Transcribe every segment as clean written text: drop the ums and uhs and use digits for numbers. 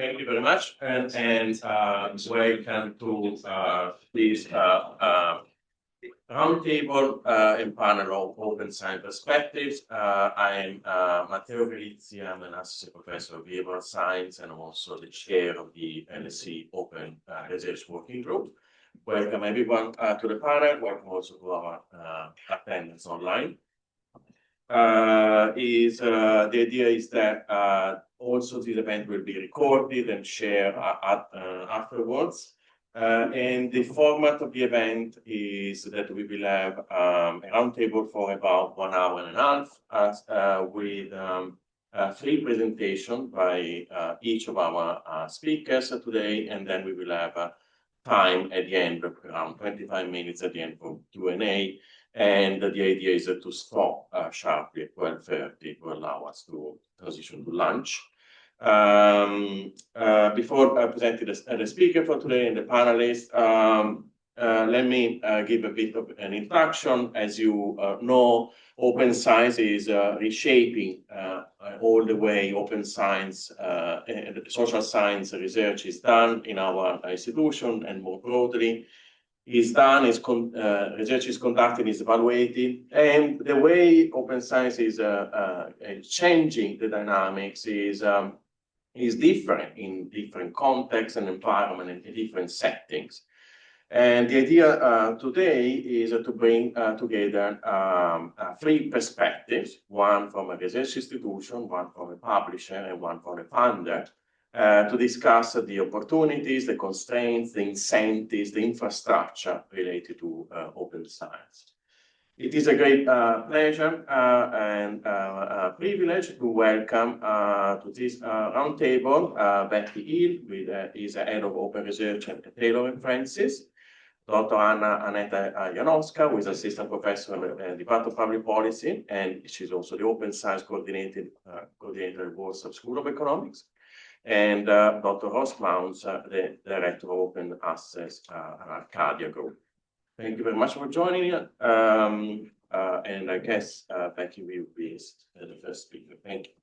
Thank you very much, and welcome to this roundtable and panel of open science perspectives. I am Matteo Galizzi. I'm an associate professor of behavioral science and I'm also the chair of the LSE Open Research Working Group. Welcome everyone to the panel. Welcome also to our attendance online. The idea is that also this event will be recorded and shared afterwards. And the format of the event is that we will have a roundtable for about 1 hour and a half with 3 presentations by each of our speakers today, and then we will have time at the end, around 25 minutes at the end for Q&A. And the idea is to stop sharply at 12:30 to allow us to transition to lunch. Before presenting the speaker for today and the panelists, let me give a bit of an introduction. As you know, open science is reshaping all the way open science and social science research is done in our institution and more broadly. Research is conducted, is evaluated, and the way open science is changing the dynamics is different in different contexts and environment and in different settings. And the idea today is to bring together 3 perspectives, one from a research institution, one from a publisher, and one from a funder, to discuss the opportunities, the constraints, the incentives, the infrastructure related to open science. It is a great pleasure and privilege to welcome to this roundtable Becky Hill, who is head of open research at Taylor and Francis, Dr. Aneta Janowska, who is assistant professor in the Department of Public Policy, and she's also the open science coordinator at Warsaw School of Economics, and Dr. Ross Mounts, the director of Open Access at Arcadia Group. Thank you very much for joining us. And I guess Becky will be the first speaker. Thank you.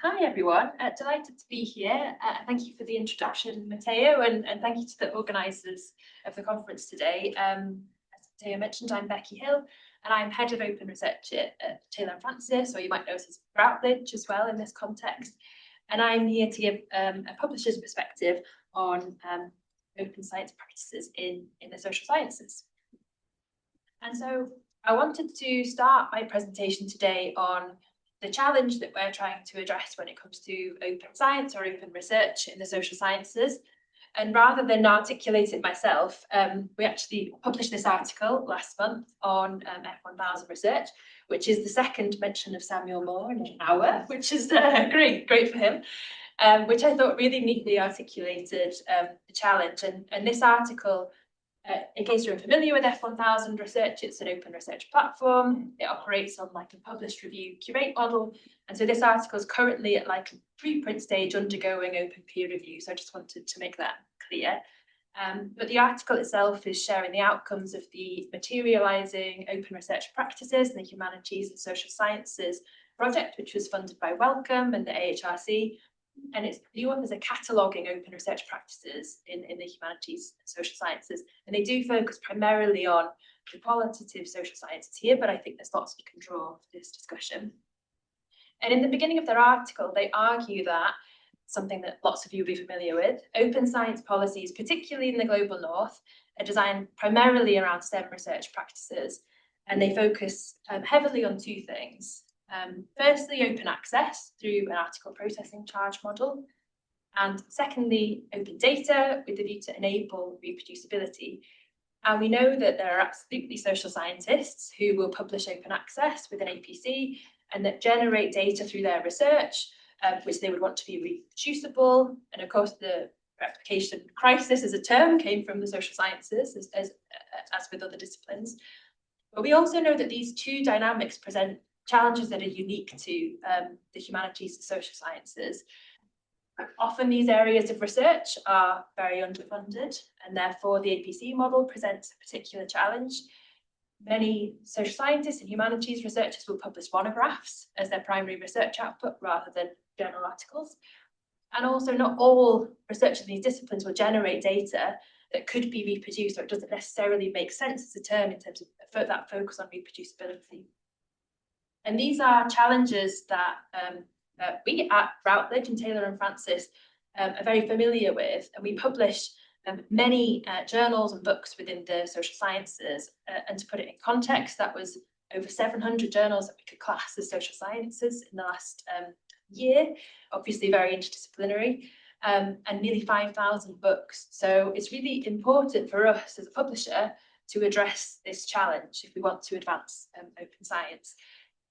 Hi everyone, delighted to be here. Thank you for the introduction, Matteo, and thank you to the organisers of the conference today. As Matteo mentioned, I'm Becky Hill, and I'm head of open research at Taylor and Francis, or you might know us as Routledge as well in this context. And I'm here to give a publisher's perspective on open science practices in the social sciences. And so I wanted to start my presentation today on the challenge that we're trying to address when it comes to open science or open research in the social sciences. And rather than articulate it myself, we actually published this article last month on F1000 research, which is the second mention of Samuel Moore in an hour, which is great for him, which I thought really neatly articulated the challenge. And this article, in case you're unfamiliar with F1000 research, it's an open research platform. It operates on like a published review curate model. And so this article is currently at like a preprint stage undergoing open peer review. So I just wanted to make that clear. But the article itself is sharing the outcomes of the Materializing Open Research Practices in the Humanities and Social Sciences project, which was funded by Wellcome and the AHRC. And the authors are cataloguing open research practices in the humanities and social sciences. And they do focus primarily on the qualitative social sciences here, but I think there's lots we can draw for this discussion. And in the beginning of their article, they argue that something that lots of you will be familiar with, open science policies, particularly in the global north, are designed primarily around STEM research practices. And they focus heavily on 2 things. Firstly, open access through an article processing charge model. And secondly, open data with the view to enable reproducibility. And we know that there are absolutely social scientists who will publish open access with an APC and that generate data through their research, which they would want to be reproducible. And of course, the replication crisis as a term came from the social sciences, as with other disciplines. But we also know that these 2 dynamics present challenges that are unique to the humanities and social sciences. Often these areas of research are very underfunded, and therefore the APC model presents a particular challenge. Many social scientists and humanities researchers will publish monographs as their primary research output rather than journal articles. And also not all researchers in these disciplines will generate data that could be reproduced, or it doesn't necessarily make sense as a term in terms of that focus on reproducibility. And these are challenges that we at Routledge and Taylor and Francis are very familiar with, and we publish many journals and books within the social sciences. And to put it in context, that was over 700 journals that we could class as social sciences in the last year, obviously very interdisciplinary, and nearly 5,000 books. So it's really important for us as a publisher to address this challenge if we want to advance open science.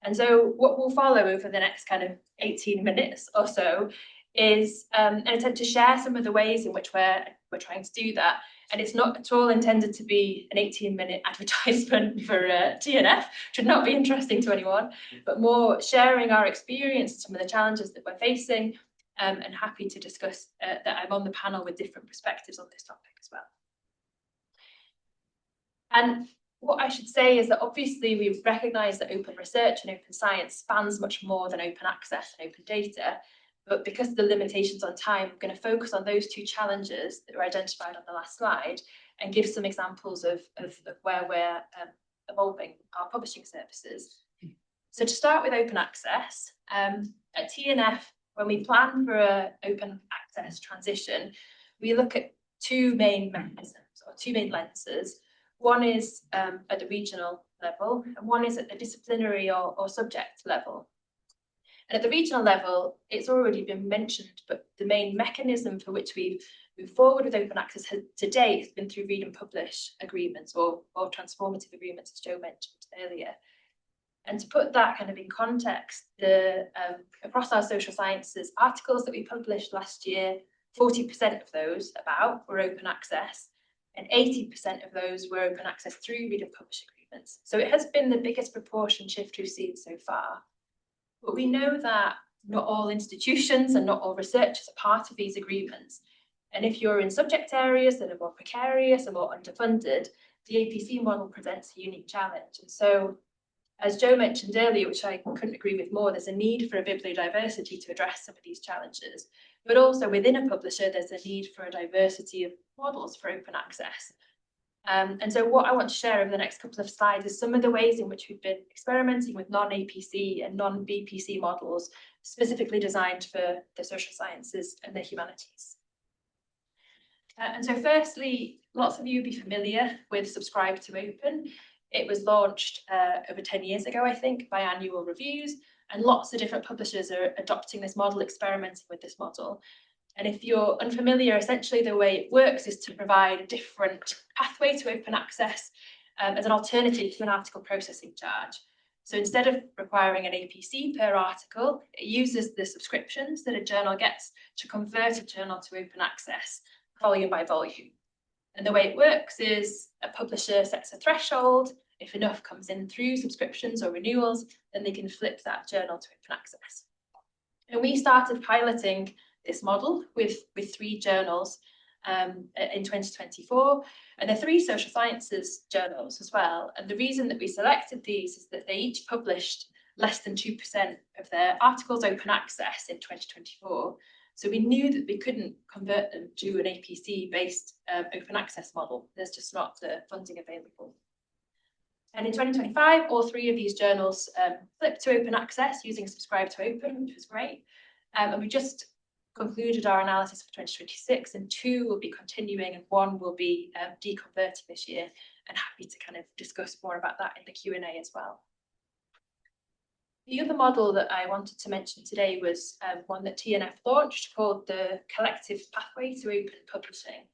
And so what will follow over the next kind of 18 minutes or so is an attempt to share some of the ways in which we're trying to do that. And it's not at all intended to be an 18-minute advertisement for TNF, should not be interesting to anyone, but more sharing our experience and some of the challenges that we're facing, and happy to discuss that I'm on the panel with different perspectives on this topic as well. And what I should say is that obviously we recognise that open research and open science spans much more than open access and open data. But because of the limitations on time, I'm going to focus on those two challenges that were identified on the last slide and give some examples of where we're evolving our publishing services. So to start with open access, at TNF, when we plan for an open access transition, we look at two main mechanisms or two main lenses. One is at the regional level, and one is at the disciplinary or subject level. And at the regional level, it's already been mentioned, but the main mechanism for which we've moved forward with open access to date has been through read and publish agreements or transformative agreements, as Joe mentioned earlier. And to put that kind of in context, across our social sciences articles that we published last year, 40% of those were open access, and 80% of those were open access through read and publish agreements. So it has been the biggest proportion shift we've seen so far. But we know that not all institutions and not all researchers are part of these agreements. And if you're in subject areas that are more precarious and more underfunded, the APC model presents a unique challenge. And so, as Joe mentioned earlier, which I couldn't agree with more, there's a need for a bibliodiversity to address some of these challenges. But also within a publisher, there's a need for a diversity of models for open access. And so what I want to share over the next couple of slides is some of the ways in which we've been experimenting with non-APC and non-BPC models, specifically designed for the social sciences and the humanities. And so firstly, lots of you will be familiar with Subscribe to Open. It was launched over 10 years ago, I think, by Annual Reviews, and lots of different publishers are adopting this model, experimenting with this model. And if you're unfamiliar, essentially the way it works is to provide a different pathway to open access as an alternative to an article processing charge. So instead of requiring an APC per article, it uses the subscriptions that a journal gets to convert a journal to open access, volume by volume. And the way it works is a publisher sets a threshold. If enough comes in through subscriptions or renewals, then they can flip that journal to open access. And we started piloting this model with 3 journals in 2024, and they're 3 social sciences journals as well. And the reason that we selected these is that they each published less than 2% of their articles open access in 2024. So we knew that we couldn't convert them to an APC-based open access model. There's just not the funding available. And in 2025, all 3 of these journals flipped to open access using Subscribe to Open, which was great. And we just concluded our analysis for 2026, and 2 will be continuing and 1 will be deconverting this year, and happy to kind of discuss more about that in the Q&A as well. The other model that I wanted to mention today was one that TNF launched called the Collective Pathway to Open Publishing.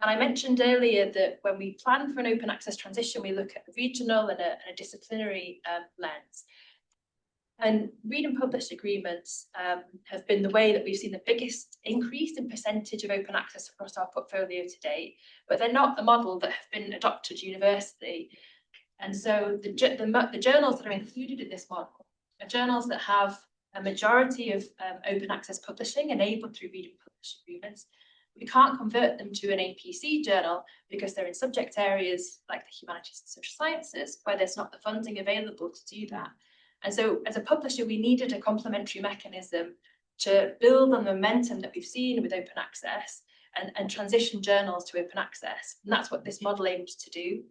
And I mentioned earlier that when we plan for an open access transition, we look at a regional and a disciplinary lens. And read and publish agreements have been the way that we've seen the biggest increase in percentage of open access across our portfolio to date, but they're not the model that have been adopted universally. And so the journals that are included in this model are journals that have a majority of open access publishing enabled through read and publish agreements, We can't convert them to an APC journal because they're in subject areas like the humanities and social sciences, where there's not the funding available to do that. And so as a publisher, we needed a complementary mechanism to build on the momentum that we've seen with open access and transition journals to open access. And that's what this model aimed to do.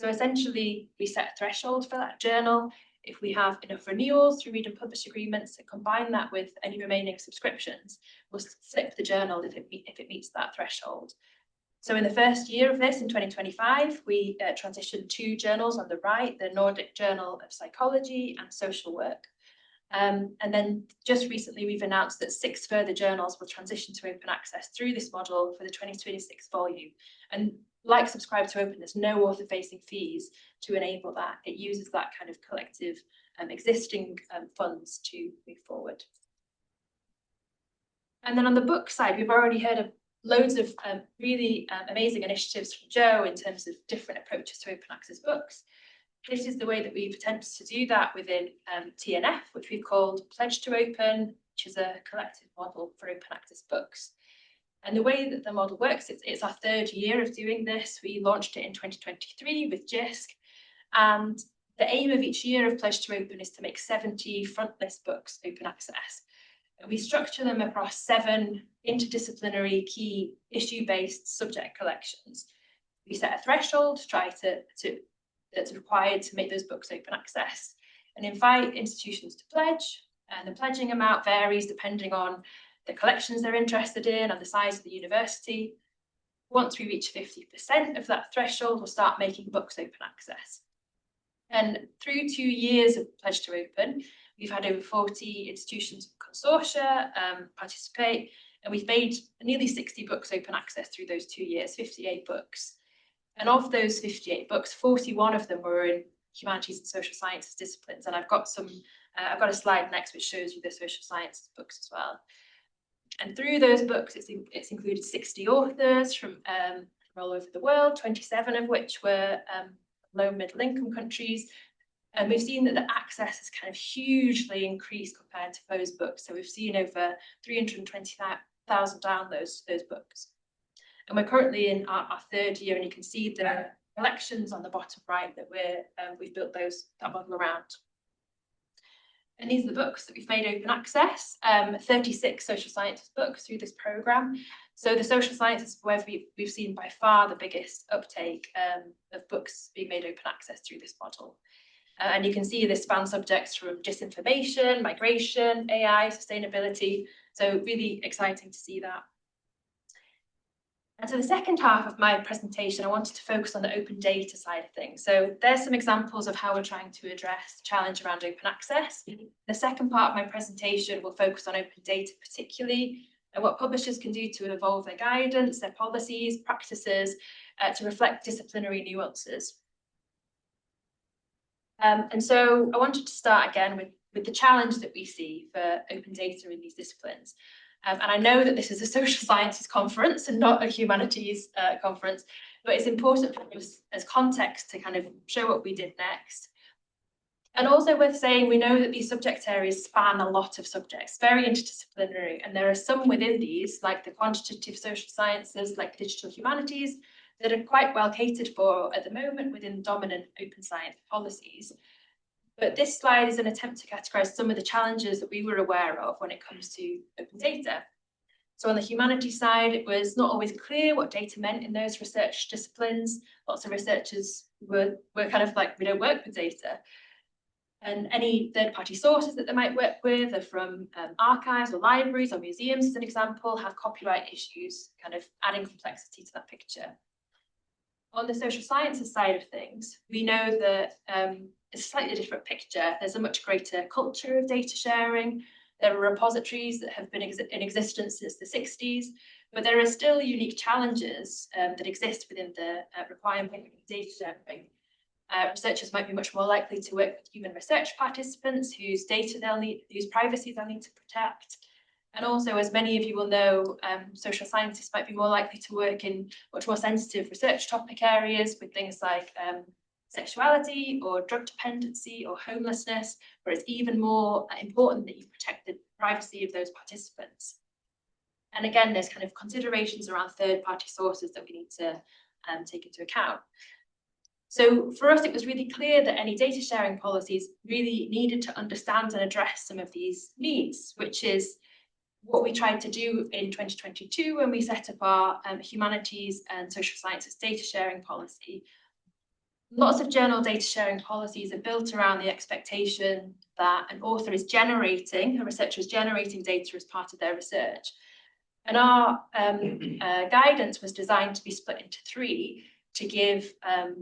So essentially, we set a threshold for that journal. If we have enough renewals through read and publish agreements and combine that with any remaining subscriptions, we'll slip the journal if it meets that threshold. So in the first year of this, in 2025, we transitioned 2 journals on the right, the Nordic Journal of Psychology and Social Work. And then just recently, we've announced that 6 further journals will transition to open access through this model for the 2026 volume. And like Subscribe to Open, there's no author-facing fees to enable that. It uses that kind of collective existing funds to move forward. And then on the book side, we've already heard of loads of really amazing initiatives from Joe in terms of different approaches to open access books. This is the way that we've attempted to do that within TNF, which we've called Pledge to Open, which is a collective model for open access books. And the way that the model works, it's our 3rd year of doing this. We launched it in 2023 with JISC. And the aim of each year of Pledge to Open is to make 70 frontlist books open access. And we structure them across 7 interdisciplinary key issue-based subject collections. We set a threshold to try that's required to make those books open access and invite institutions to pledge. And the pledging amount varies depending on the collections they're interested in and the size of the university. Once we reach 50% of that threshold, we'll start making books open access. And through 2 years of Pledge to Open, we've had over 40 institutions and consortia participate, and we've made nearly 60 books open access through those 2 years, 58 books. And of those 58 books, 41 of them were in humanities and social sciences disciplines. And I've got a slide next which shows you the social sciences books as well. And through those books, it's included 60 authors from all over the world, 27 of which were low middle income countries. And we've seen that the access has kind of hugely increased compared to those books. So we've seen over 320,000 downloads to those books. And we're currently in our 3rd year, and you can see the collections on the bottom right that we've built that model around. And these are the books that we've made open access, 36 social sciences books through this programme. So the social sciences, where we've seen by far the biggest uptake of books being made open access through this model. And you can see this spans subjects from disinformation, migration, AI, sustainability. So really exciting to see that. And so the second half of my presentation, I wanted to focus on the open data side of things. So there's some examples of how we're trying to address the challenge around open access. The second part of my presentation will focus on open data particularly, and what publishers can do to evolve their guidance, their policies, practices, to reflect disciplinary nuances. And so I wanted to start again with the challenge that we see for open data in these disciplines. And I know that this is a social sciences conference and not a humanities conference, but it's important for us as context to kind of show what we did next. And also worth saying, we know that these subject areas span a lot of subjects, very interdisciplinary, and there are some within these, like the quantitative social sciences, like digital humanities, that are quite well catered for at the moment within dominant open science policies. But this slide is an attempt to categorise some of the challenges that we were aware of when it comes to open data. So on the humanities side, it was not always clear what data meant in those research disciplines. Lots of researchers were kind of like, we don't work with data. And any third-party sources that they might work with are from archives or libraries or museums, as an example, have copyright issues, kind of adding complexity to that picture. On the social sciences side of things, we know that it's a slightly different picture. There's a much greater culture of data sharing. There are repositories that have been in existence since the 60s, but there are still unique challenges that exist within the requirement of data sharing. Researchers might be much more likely to work with human research participants whose privacy they'll need to protect. And also, as many of you will know, social scientists might be more likely to work in much more sensitive research topic areas with things like sexuality or drug dependency or homelessness, where it's even more important that you protect the privacy of those participants. And again, there's kind of considerations around third-party sources that we need to take into account. So for us, it was really clear that any data sharing policies really needed to understand and address some of these needs, which is what we tried to do in 2022 when we set up our humanities and social sciences data sharing policy. Lots of journal data sharing policies are built around the expectation that an author is generating, a researcher is generating data as part of their research. And our guidance was designed to be split into three to give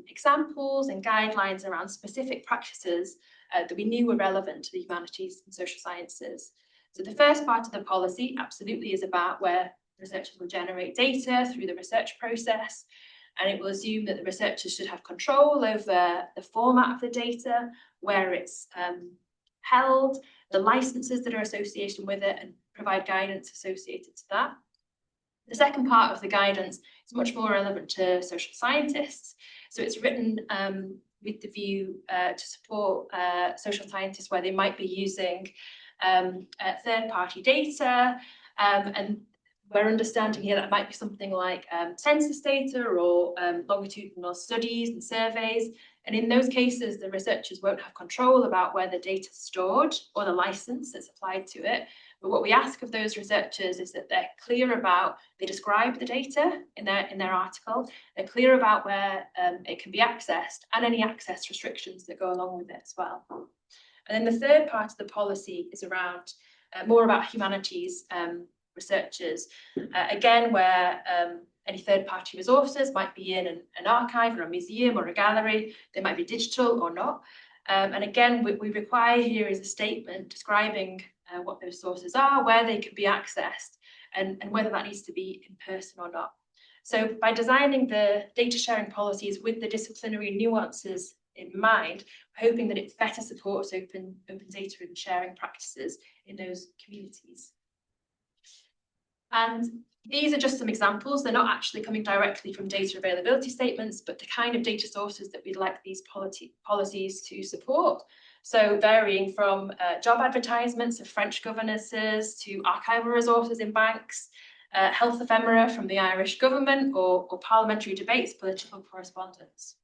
examples and guidelines around specific practices that we knew were relevant to the humanities and social sciences. So the first part of the policy absolutely is about where researchers will generate data through the research process, and it will assume that the researchers should have control over the format of the data, where it's held, the licenses that are associated with it, and provide guidance associated to that. The second part of the guidance is much more relevant to social scientists. So it's written with the view to support social scientists where they might be using third-party data, and we're understanding here that might be something like census data or longitudinal studies and surveys. And in those cases, the researchers won't have control about where the data is stored or the license that's applied to it. But what we ask of those researchers is that they're clear about, they describe the data in their article, they're clear about where it can be accessed and any access restrictions that go along with it as well. And then the third part of the policy is around more about humanities researchers, again, where any third-party resources might be in an archive or a museum or a gallery, they might be digital or not. And again, what we require here is a statement describing what those sources are, where they can be accessed, and whether that needs to be in person or not. So by designing the data sharing policies with the disciplinary nuances in mind, hoping that it better supports open data and sharing practices in those communities. And these are just some examples. They're not actually coming directly from data availability statements, but the kind of data sources that we'd like these policies to support. So varying from job advertisements of French governesses to archival resources in banks, health ephemera from the Irish government, or parliamentary debates, political correspondence.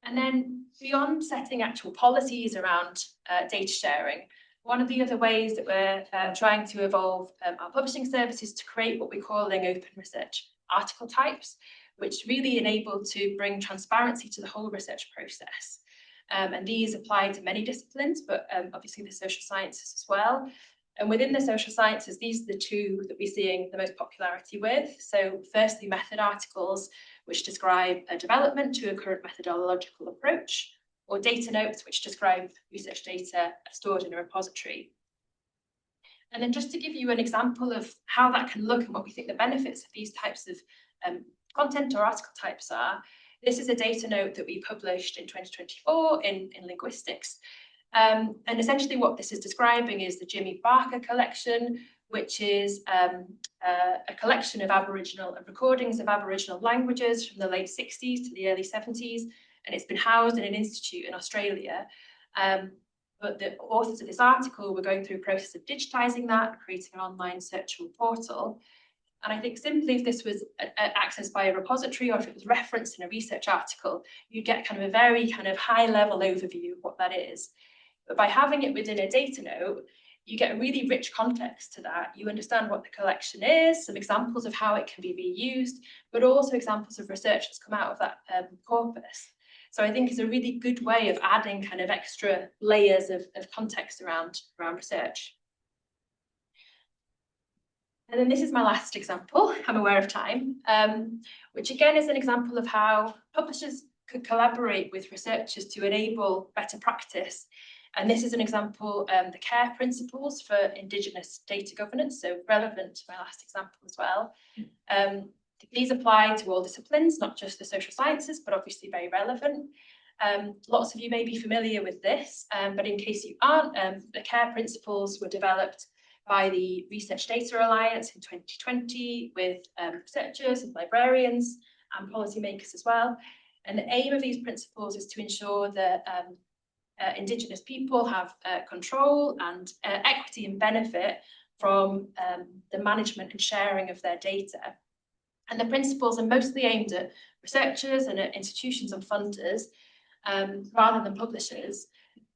And then beyond setting actual policies around data sharing, one of the other ways that we're trying to evolve our publishing services to create what we're calling open research article types, which really enable to bring transparency to the whole research process. And these apply to many disciplines, but obviously the social sciences as well. And within the social sciences, these are the two that we're seeing the most popularity with. So firstly, method articles, which describe a development to a current methodological approach, or data notes, which describe research data stored in a repository. And then just to give you an example of how that can look and what we think the benefits of these types of content or article types are, this is a data note that we published in 2024 in linguistics. And essentially what this is describing is the Jimmy Barker collection, which is a collection of recordings of Aboriginal languages from the late 60s to the early 70s. And it's been housed in an institute in Australia. But the authors of this article were going through a process of digitizing that, creating an online searchable portal. And I think simply if this was accessed by a repository or if it was referenced in a research article, you'd get kind of a very kind of high level overview of what that is. But by having it within a data note, you get a really rich context to that. You understand what the collection is, some examples of how it can be reused, but also examples of research that's come out of that corpus. So I think it's a really good way of adding kind of extra layers of context around research. And then this is my last example, I'm aware of time, which again is an example of how publishers could collaborate with researchers to enable better practice. And this is an example, the CARE principles for Indigenous data governance, so relevant to my last example as well. These apply to all disciplines, not just the social sciences, but obviously very relevant. Lots of you may be familiar with this, but in case you aren't, the CARE principles were developed by the Research Data Alliance in 2020 with researchers and librarians and policymakers as well. And the aim of these principles is to ensure that Indigenous people have control and equity and benefit from the management and sharing of their data. And the principles are mostly aimed at researchers and at institutions and funders rather than publishers.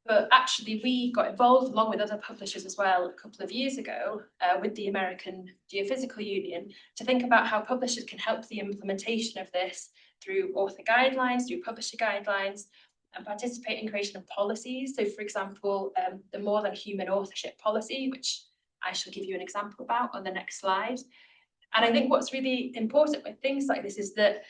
But actually, we got involved along with other publishers as well a couple of years ago with the American Geophysical Union to think about how publishers can help the implementation of this through author guidelines, through publisher guidelines, and participate in creation of policies. So, for example, the More Than Human Authorship Policy, which I shall give you an example about on the next slide. And I think what's really important with things like this is that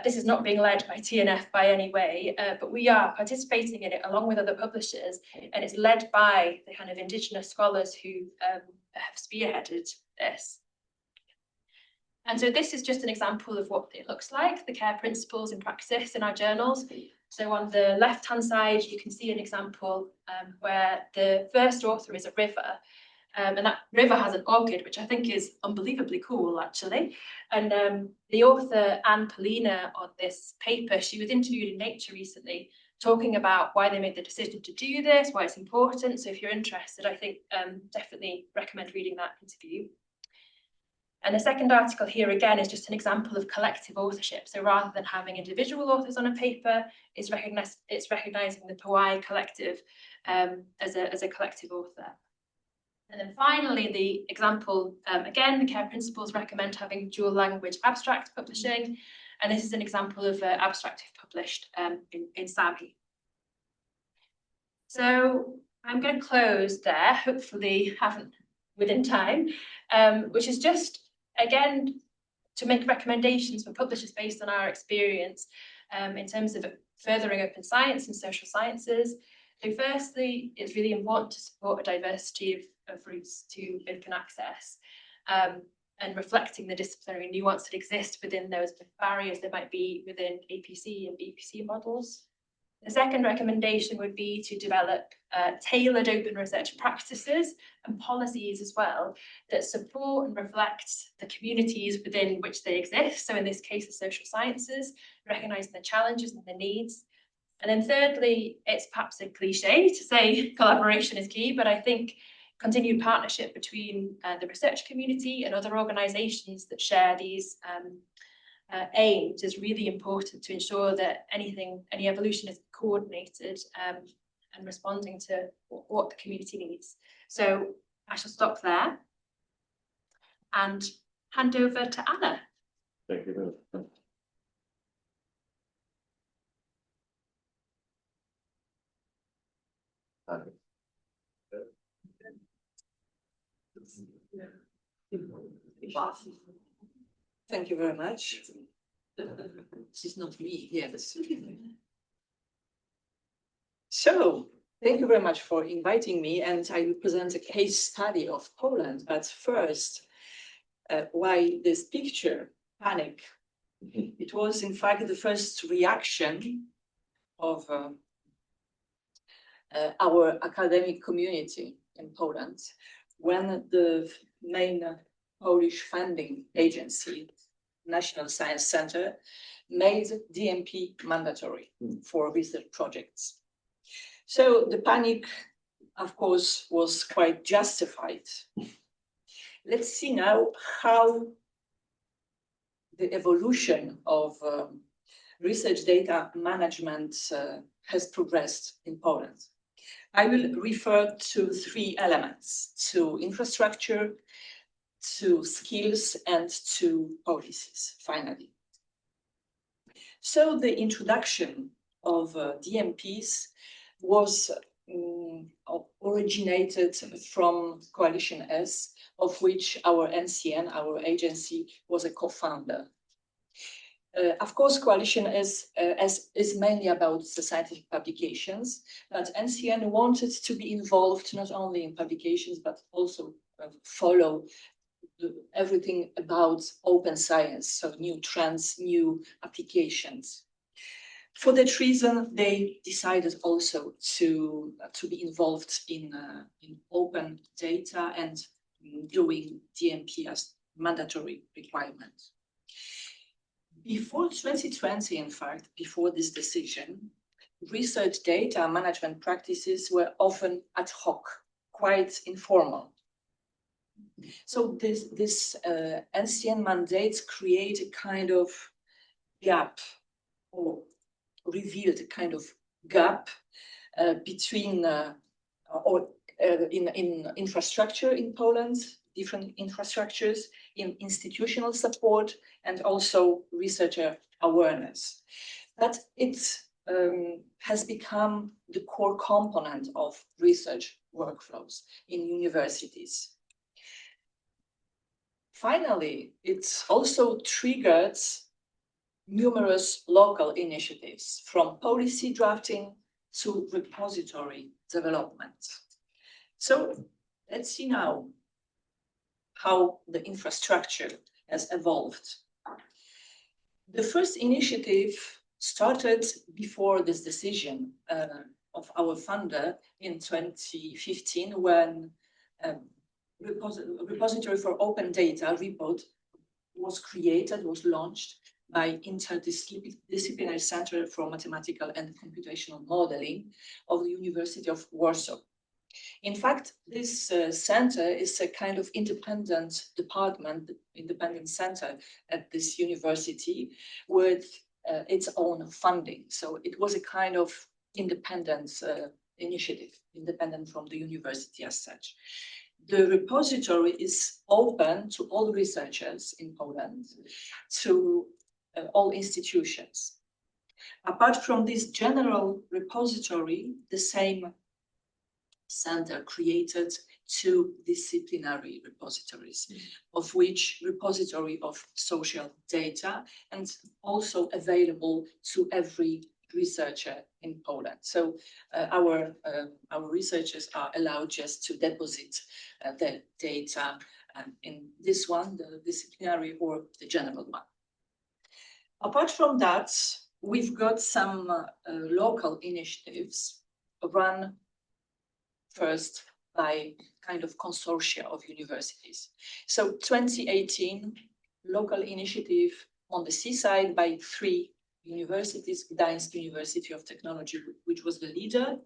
this is not being led by TNF by any way, but we are participating in it along with other publishers, and it's led by the kind of Indigenous scholars who have spearheaded this. And so this is just an example of what it looks like, the care principles in practice in our journals. So on the left-hand side, you can see an example where the first author is a river. And that river has an orchid, which I think is unbelievably cool, actually. And the author, Anne Polina, on this paper, she was interviewed in Nature recently, talking about why they made the decision to do this, why it's important. So if you're interested, I think definitely recommend reading that interview. And the second article here, again, is just an example of collective authorship. So rather than having individual authors on a paper, it's recognizing the Powai collective as a collective author. And then finally, the example, again, the care principles recommend having dual language abstract publishing. And this is an example of abstract published in Sami. So I'm going to close there, hopefully within time, which is just, again, to make recommendations for publishers based on our experience in terms of furthering open science and social sciences. So firstly, it's really important to support a diversity of routes to open access and reflecting the disciplinary nuance that exists within those barriers that might be within APC and BPC models. The second recommendation would be to develop tailored open research practices and policies as well that support and reflect the communities within which they exist. So in this case, the social sciences, recognizing the challenges and the needs. And then thirdly, it's perhaps a cliche to say collaboration is key, but I think continued partnership between the research community and other organisations that share these aims is really important to ensure that any evolution is coordinated and responding to what the community needs. So I shall stop there and hand over to Anna. Thank you very much. Thank you very much. This is not me, yes. So, thank you very much for inviting me, and I will present a case study of Poland. But first, why this picture, panic? It was, in fact, the first reaction of our academic community in Poland when the main Polish funding agency, National Science Center, made DMP mandatory for research projects. So the panic, of course, was quite justified. Let's see now how the evolution of research data management has progressed in Poland. I will refer to three elements: to infrastructure, to skills, and to policies, finally. So the introduction of DMPs was originated from Coalition S, of which our NCN, our agency, was a co-founder. Of course, Coalition S is mainly about the scientific publications, but NCN wanted to be involved not only in publications, but also follow everything about open science, so new trends, new applications. For that reason, they decided also to be involved in open data and doing DMP as mandatory requirement. Before 2020, in fact, before this decision, research data management practices were often ad hoc, quite informal. So this NCN mandates create a kind of gap, or revealed a kind of gap between in infrastructure in Poland, different infrastructures, in institutional support, and also researcher awareness. But it has become the core component of research workflows in universities. Finally, it also triggered numerous local initiatives, from policy drafting to repository development. So let's see now how the infrastructure has evolved. The first initiative started before this decision of our funder in 2015, when repository for open data report was created, was launched by Interdisciplinary Center for Mathematical and Computational Modeling of the University of Warsaw. In fact, this center is a kind of independent department, independent center at this university with its own funding. So it was a kind of independent initiative, independent from the university as such. The repository is open to all researchers in Poland, to all institutions. Apart from this general repository, the same center created two disciplinary repositories, of which repository of social data, and also available to every researcher in Poland. So our researchers are allowed just to deposit the data in this one, the disciplinary or the general one. Apart from that, we've got some local initiatives run first by kind of consortia of universities. So 2018, local initiative on the seaside by 3 universities: Gdańsk University of Technology, which was the leader,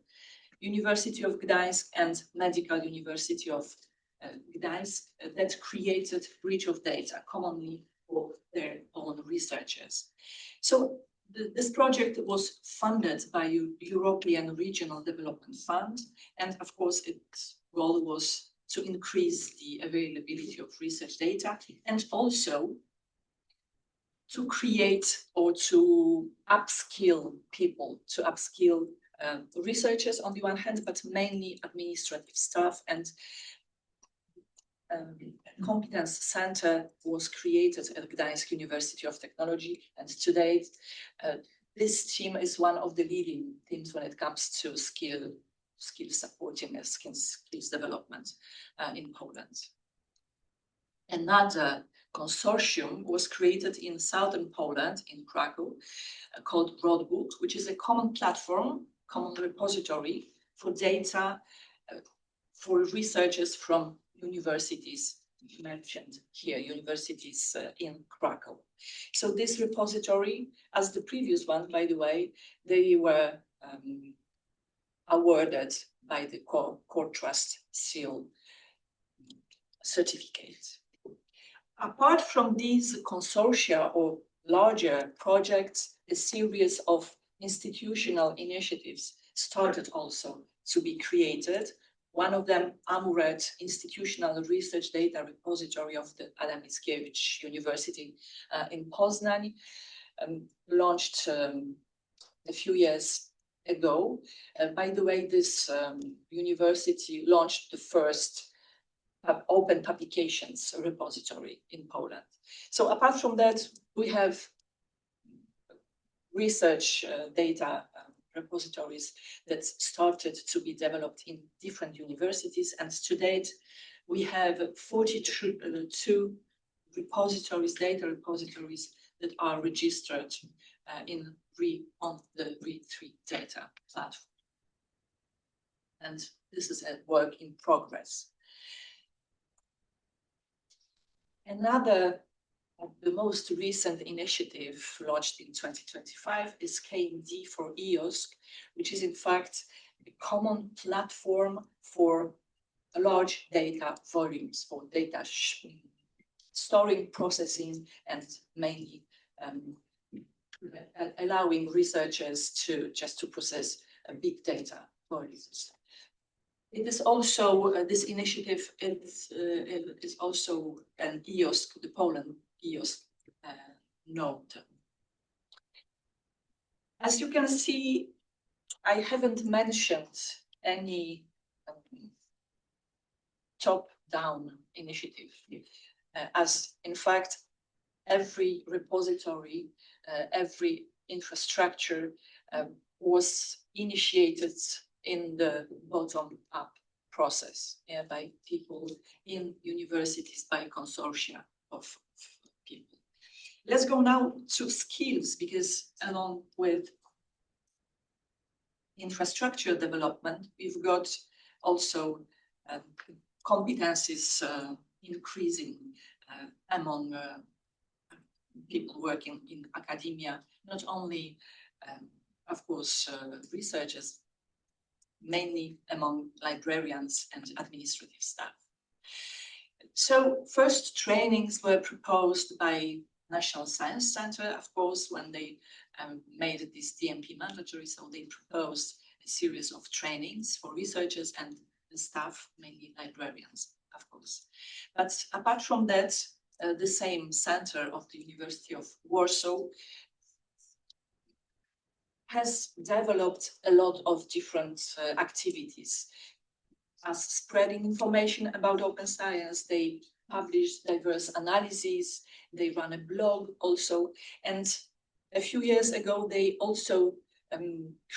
University of Gdańsk, and Medical University of Gdańsk, that created Bridge of Data commonly for their own researchers. So this project was funded by European Regional Development Fund, and of course its goal was to increase the availability of research data, and also to create or to upskill people, to upskill researchers on the one hand, but mainly administrative staff. And competence center was created at Gdańsk University of Technology, and today this team is one of the leading teams when it comes to skill supporting and skills development in Poland. Another consortium was created in southern Poland, in Krakow, called Broadbook, which is a common platform, common repository for data for researchers from universities mentioned here, universities in Krakow. So this repository, as the previous one, by the way, they were awarded by the Core Trust Seal certificate. Apart from these consortia or larger projects, a series of institutional initiatives started also to be created. One of them, Amuret, Institutional Research Data Repository of the Adam Mickiewicz University in Poznań, launched a few years ago. By the way, this university launched the first open publications repository in Poland. So apart from that, we have research data repositories that started to be developed in different universities, and to date we have 42 repositories, data repositories, that are registered on the RE3 data platform. And this is a work in progress. Another of the most recent initiative launched in 2025 is KMD for EOSC, which is in fact a common platform for large data volumes for data storing, processing, and mainly allowing researchers to process big data volumes. It is also, this initiative is also an EOSC, the Poland EOSC node. As you can see, I haven't mentioned any top-down initiative, as in fact, every repository, every infrastructure was initiated in the bottom-up process, by people in universities, by consortia of people. Let's go now to skills, because along with infrastructure development, we've got also competencies increasing among people working in academia, not only, of course, researchers, mainly among librarians and administrative staff. So first trainings were proposed by National Science Center, of course, when they made this DMP mandatory. So they proposed a series of trainings for researchers and the staff, mainly librarians, of course. But apart from that, the same center of the University of Warsaw has developed a lot of different activities. As spreading information about open science, they publish diverse analyses, they run a blog also, and a few years ago they also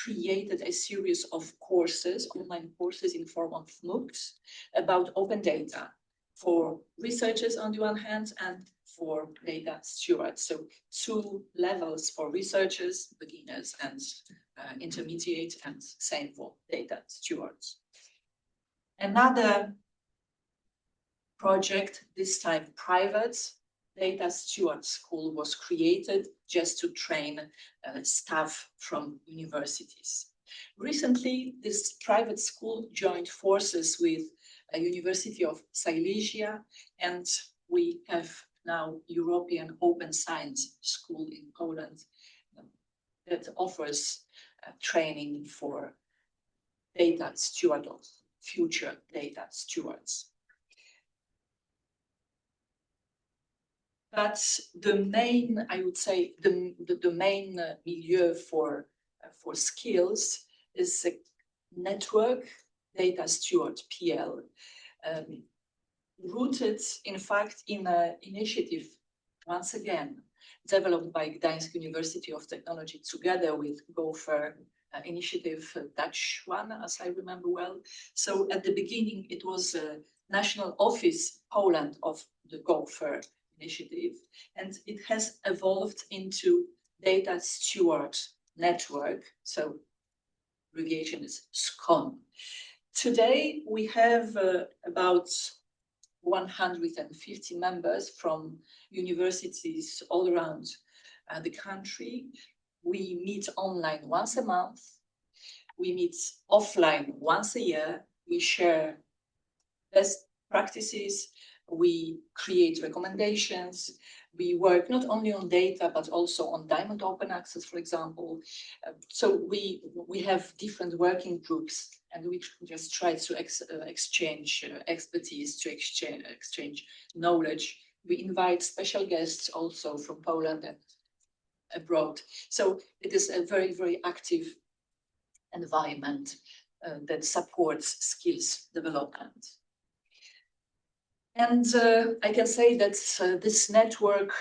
created a series of courses, online courses in form of MOOCs about open data for researchers on the one hand and for data stewards. So 2 levels for researchers, beginners and intermediate, and same for data stewards. Another project, this time private, Data Steward School was created just to train staff from universities. Recently, this private school joined forces with a University of Silesia, and we have now European Open Science School in Poland that offers training for data stewards, future data stewards. But the main, I would say, the main milieu for skills is a network data steward, PL, rooted, in fact, in an initiative, once again, developed by Gdańsk University of Technology together with Gopher initiative, Dutch one, as I remember well. So at the beginning, it was a national office, Poland, of the Gopher initiative, and it has evolved into data steward network. So abbreviation is SCON. Today, we have about 150 members from universities all around the country. We meet online once a month. We meet offline once a year. We share best practices. We create recommendations. We work not only on data, but also on Diamond Open Access, for example. So we have different working groups, and we just try to exchange expertise, to exchange knowledge. We invite special guests also from Poland and abroad. So it is a very, very active environment that supports skills development. And I can say that this network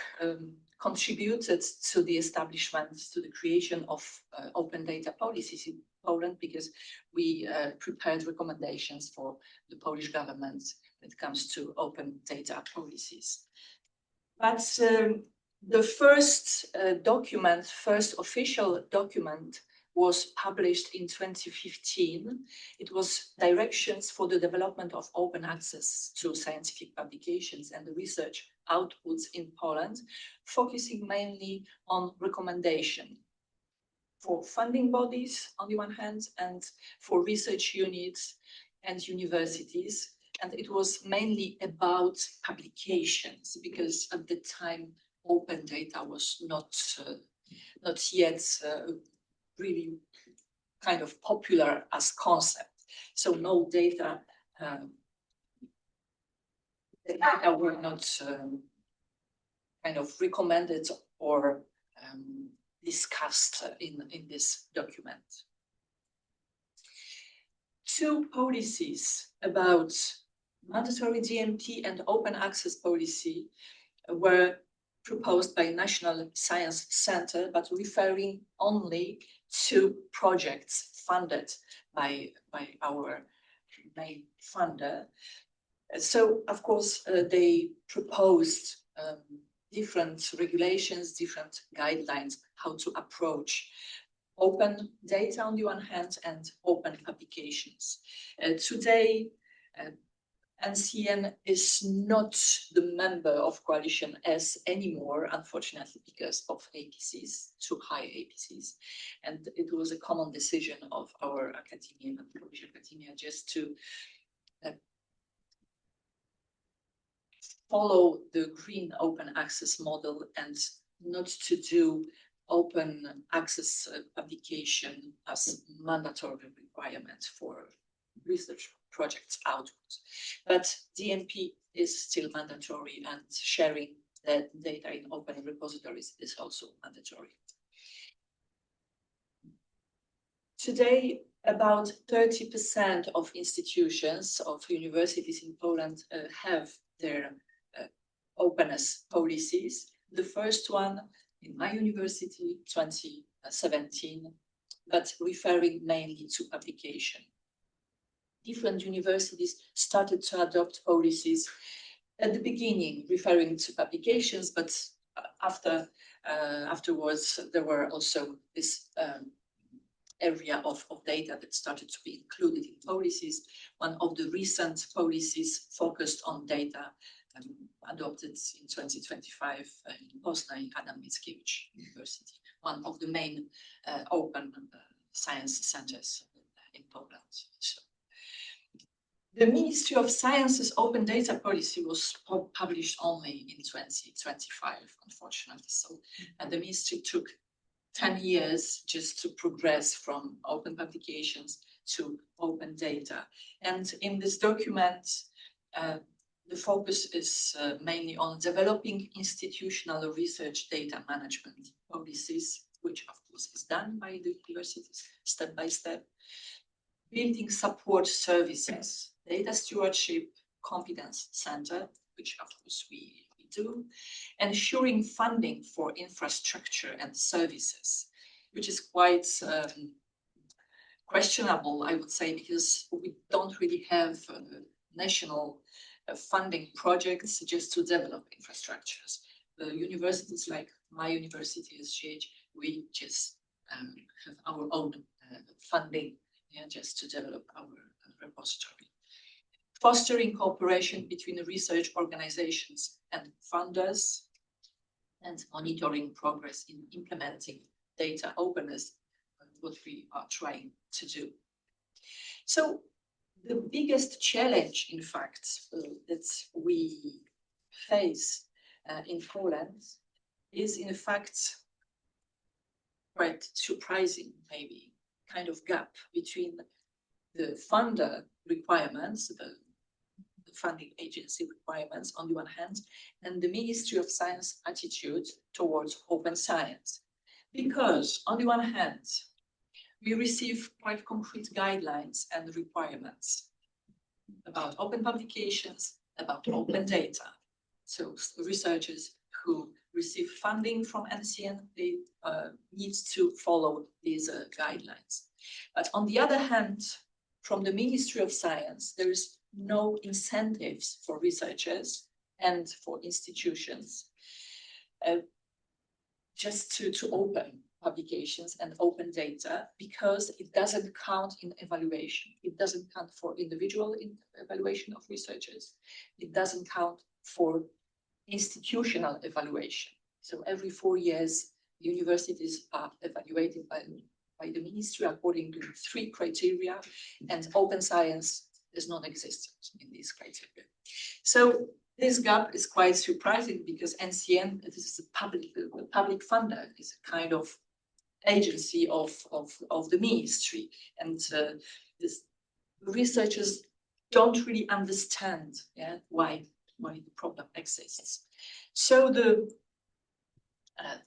contributed to the establishment, to the creation of open data policies in Poland, because we prepared recommendations for the Polish government when it comes to open data policies. But the first first official document was published in 2015. It was directions for the development of open access to scientific publications and the research outputs in Poland, focusing mainly on recommendation for funding bodies on the one hand, and for research units and universities And it was mainly about publications, because at the time, open data was not yet really kind of popular as concept. So no data, the data were not kind of recommended or discussed in this document. Two policies about mandatory DMP and open access policy were proposed by National Science Center, but referring only to projects funded by our main funder. So, of course, they proposed different regulations, different guidelines, how to approach open data on the one hand and open publications. Today, NCN is not the member of Coalition S anymore, unfortunately, because of APCs, too high APCs. And it was a common decision of our academia and Polish academia just to follow the green open access model and not to do open access publication as mandatory requirement for research projects outwards. But DMP is still mandatory, and sharing the data in open repositories is also mandatory. Today, about 30% of institutions, of universities in Poland have their openness policies. The first one in my university, 2017, but referring mainly to publication. Different universities started to adopt policies at the beginning, referring to publications, but afterwards there were also this area of data that started to be included in policies. One of the recent policies focused on data adopted in 2025 in Poznań, Adam Mickiewicz University, one of the main open science centers in Poland. So, the Ministry of Science's open data policy was published only in 2025, unfortunately. So, and the ministry took 10 years just to progress from open publications to open data. And in this document, the focus is mainly on developing institutional research data management policies, which of course is done by the universities step by step, building support services, data stewardship, competence center, which of course we do, ensuring funding for infrastructure and services, which is quite questionable, I would say, because we don't really have national funding projects just to develop infrastructures. The universities like my university, SGH, we just have our own funding, just to develop our repository. Fostering cooperation between research organizations and funders, and monitoring progress in implementing data openness, what we are trying to do. So the biggest challenge, in fact, that we face in Poland is, in fact, quite surprising, maybe, kind of gap between the funder requirements, the funding agency requirements on the one hand, and the Ministry of Science attitude towards open science. Because on the one hand, we receive quite concrete guidelines and requirements about open publications, about open data. So researchers who receive funding from NCN, they need to follow these guidelines. But on the other hand, from the Ministry of Science, there is no incentives for researchers and for institutions just to open publications and open data, because it doesn't count in evaluation. It doesn't count for individual evaluation of researchers. It doesn't count for institutional evaluation. So every 4 years, universities are evaluated by the ministry according to 3 criteria, and open science is non-existent in these criteria. So this gap is quite surprising because NCN, this is a public funder, is a kind of agency of the ministry, and this researchers don't really understand why the problem exists. So the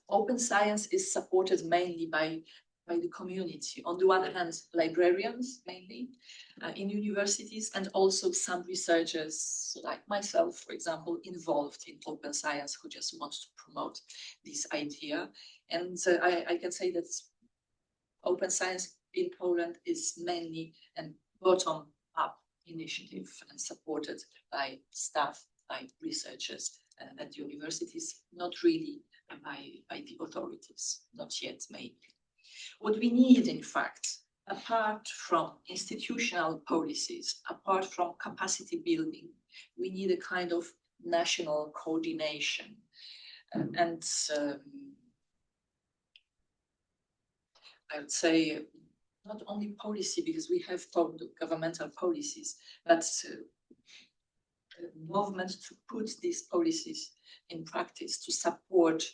open science is supported mainly by the community. On the one hand, librarians mainly in universities, and also some researchers like myself, for example, involved in open science who just want to promote this idea. And I can say that open science in Poland is mainly a bottom-up initiative and supported by staff, by researchers at universities, not really by the authorities, not yet maybe. What we need, in fact, apart from institutional policies, apart from capacity building, we need a kind of national coordination and I would say not only policy, because we have governmental policies, but movement to put these policies in practice to support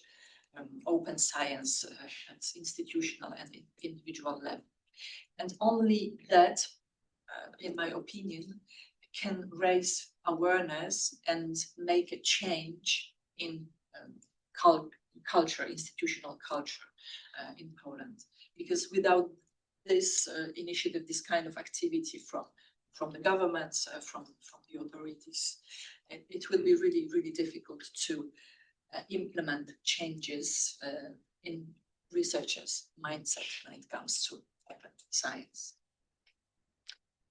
open science at institutional and individual level. And only that, in my opinion, can raise awareness and make a change in culture, institutional culture in Poland. Because without this initiative, this kind of activity from the governments, from the authorities, it will be really, really difficult to implement changes in researchers' mindset when it comes to open science.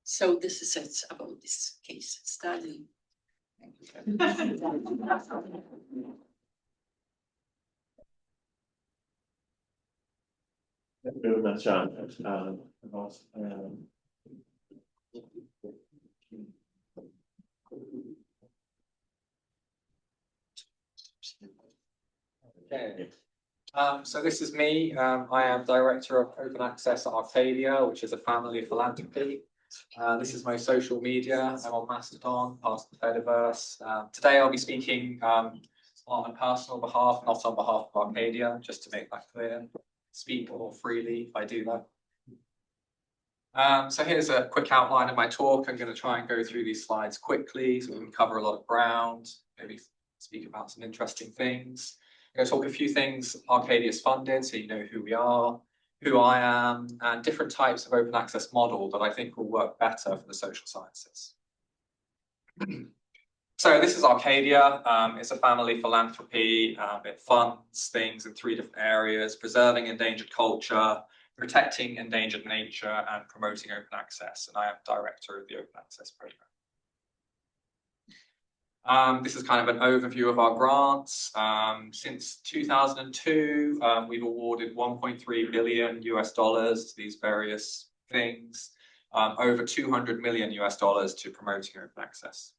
So this is it about this case study. Thank you. Thank you very much, Okay. So this is me. I am Director of Open Access at Arcadia, which is a family philanthropy. This is my social media. I'm on Mastodon, part of the Fediverse. Today I'll be speaking on my personal behalf, not on behalf of Arcadia, just to make that clear. Speak more freely if I do that. So here's a quick outline of my talk. I'm going to try and go through these slides quickly so we can cover a lot of ground, maybe speak about some interesting things. I'm going to talk a few things Arcadia's funded, so you know who we are, who I am, and different types of open access model that I think will work better for the social sciences. So this is Arcadia. It's a family philanthropy. It funds things in 3 different areas: preserving endangered culture, protecting endangered nature, and promoting open access. And I am director of the Open Access Program. This is kind of an overview of our grants. Since 2002, we've awarded $1.3 billion to these various things, over $200 million to promoting open access.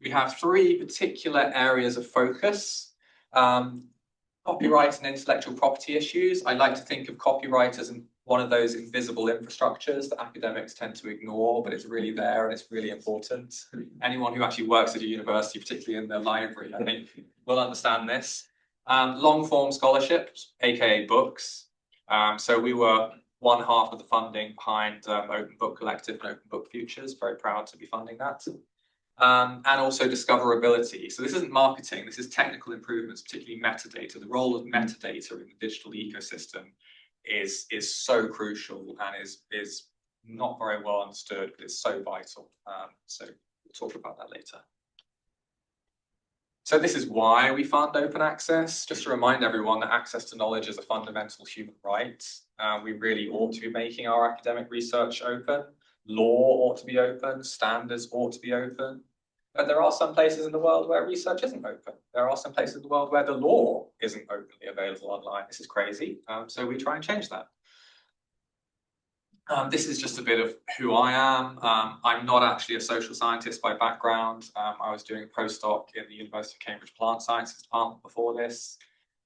We have 3 particular areas of focus. Copyright and intellectual property issues. I like to think of copyright as one of those invisible infrastructures that academics tend to ignore, but it's really there and it's really important. Anyone who actually works at a university, particularly in the library, I think will understand this. Long form scholarships, aka books. So we were one half of the funding behind Open Book Collective and Open Book Futures. Very proud to be funding that. And also discoverability. So this isn't marketing, this is technical improvements, particularly metadata. The role of metadata in the digital ecosystem is so crucial and is not very well understood, but it's so vital. So we'll talk about that later. So this is why we fund open access. Just to remind everyone that access to knowledge is a fundamental human right. We really ought to be making our academic research open. Law ought to be open, standards ought to be open. But there are some places in the world where research isn't open. There are some places in the world where the law isn't openly available online. This is crazy. So we try and change that. This is just a bit of who I am. I'm not actually a social scientist by background. I was doing a postdoc in the University of Cambridge Plant Sciences Department before this.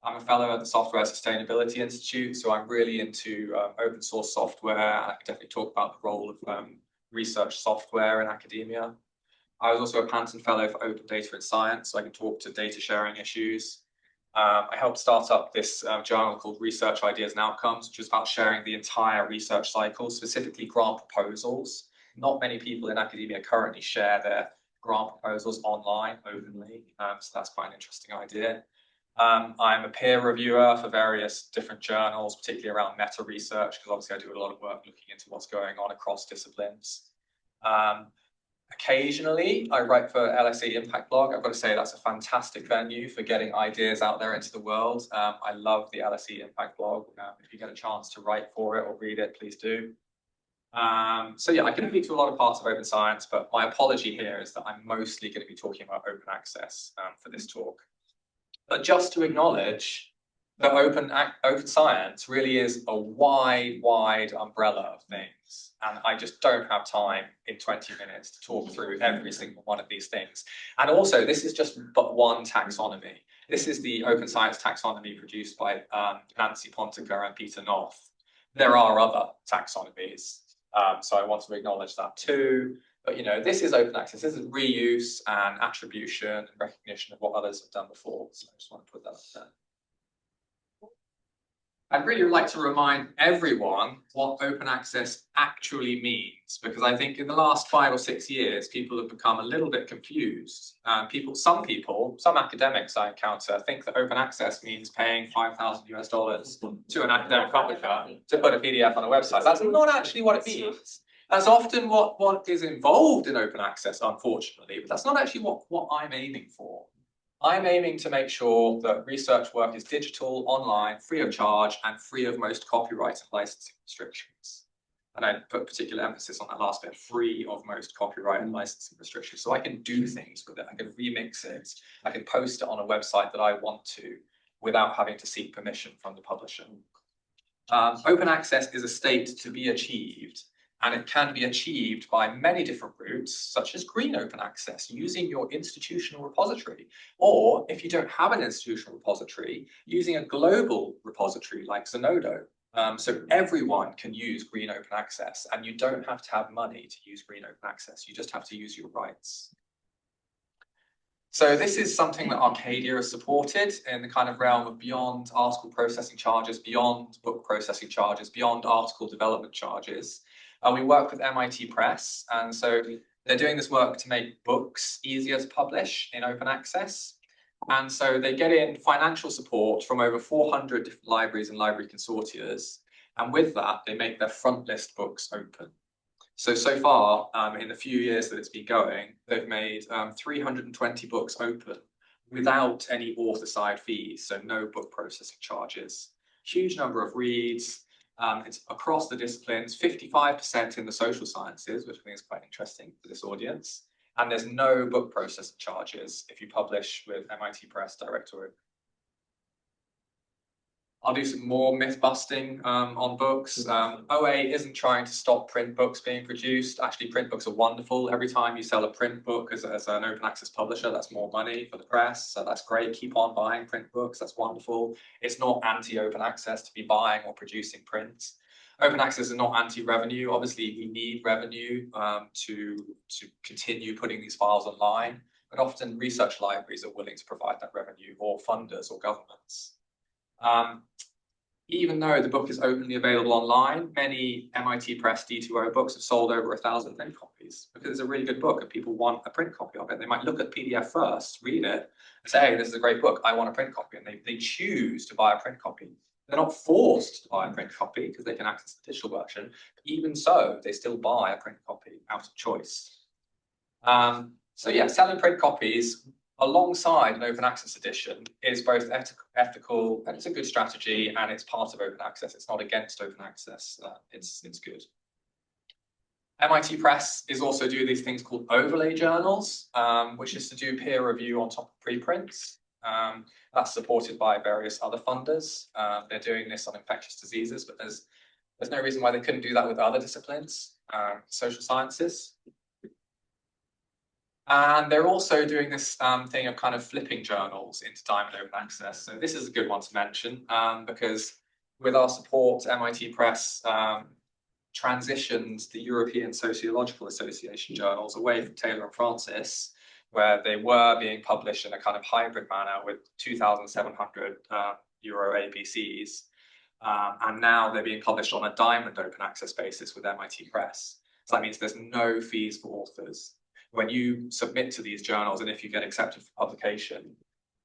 I'm a fellow at the Software Sustainability Institute, so I'm really into open source software. I can definitely talk about the role of research software in academia. I was also a Panton Fellow for Open Data in Science, so I can talk to data sharing issues. I helped start up this journal called Research Ideas and Outcomes, which is about sharing the entire research cycle, specifically grant proposals. Not many people in academia currently share their grant proposals online openly, so that's quite an interesting idea. I'm a peer reviewer for various different journals, particularly around meta research, because obviously I do a lot of work looking into what's going on across disciplines. Occasionally, I write for LSE Impact Blog. I've got to say that's a fantastic venue for getting ideas out there into the world. I love the LSE Impact Blog. If you get a chance to write for it or read it, please do. So yeah, I can speak to a lot of parts of open science, but my apology here is that I'm mostly going to be talking about open access for this talk. But just to acknowledge that open science really is a wide umbrella of things. And I just don't have time in 20 minutes to talk through every single one of these things. And also, this is just but one taxonomy. This is the open science taxonomy produced by Nancy Pontiker and Peter North. There are other taxonomies, so I want to acknowledge that too. But you know, this is open access. This is reuse and attribution and recognition of what others have done before. So I just want to put that up there. I'd really like to remind everyone what open access actually means, because I think in the last 5 or 6 years, people have become a little bit confused. Some academics I encounter think that open access means paying $5,000 US to an academic publisher to put a PDF on a website. That's not actually what it means. That's often what is involved in open access, unfortunately, but that's not actually what I'm aiming for. I'm aiming to make sure that research work is digital, online, free of charge, and free of most copyright and licensing restrictions. And I put particular emphasis on that last bit, free of most copyright and licensing restrictions. So I can do things with it. I can remix it. I can post it on a website that I want to without having to seek permission from the publisher. Open access is a state to be achieved. And it can be achieved by many different routes, such as green open access, using your institutional repository. Or if you don't have an institutional repository, using a global repository like Zenodo. So everyone can use green open access, and you don't have to have money to use green open access. You just have to use your rights. So this is something that Arcadia has supported in the kind of realm of beyond article processing charges, beyond book processing charges, beyond article development charges. We work with MIT Press, and so they're doing this work to make books easier to publish in open access. And so they get in financial support from over 400 different libraries and library consortias. And with that, they make their front list books open. So far, in the few years that it's been going, they've made 320 books open without any author side fees, so no book processing charges. Huge number of reads. It's across the disciplines, 55% in the social sciences, which I think is quite interesting for this audience. And there's no book processing charges if you publish with MIT Press Directorate. I'll do some more myth busting on books. OA isn't trying to stop print books being produced. Actually, print books are wonderful. Every time you sell a print book as an open access publisher, that's more money for the press. So that's great. Keep on buying print books. That's wonderful. It's not anti-open access to be buying or producing print. Open access is not anti-revenue. Obviously, we need revenue to continue putting these files online. But often research libraries are willing to provide that revenue, or funders or governments. Even though the book is openly available online, many MIT Press D2O books have sold over 1,000 print copies because it's a really good book and people want a print copy of it. They might look at the PDF first, read it, and say, hey, this is a great book, I want a print copy. And they choose to buy a print copy. They're not forced to buy a print copy because they can access the digital version. But even so, they still buy a print copy out of choice. So yeah, selling print copies alongside an open access edition is both ethical, and it's a good strategy, and it's part of open access. It's not against open access. It's good. MIT Press is also doing these things called overlay journals, which is to do peer review on top of preprints. That's supported by various other funders. They're doing this on infectious diseases, but there's no reason why they couldn't do that with other disciplines, social sciences. And they're also doing this thing of kind of flipping journals into Diamond Open Access. So this is a good one to mention because with our support, MIT Press transitioned the European Sociological Association journals away from Taylor and Francis, where they were being published in a kind of hybrid manner with 2,700 euro ABCs. And now they're being published on a diamond open access basis with MIT Press. So that means there's no fees for authors. When you submit to these journals, and if you get accepted for publication,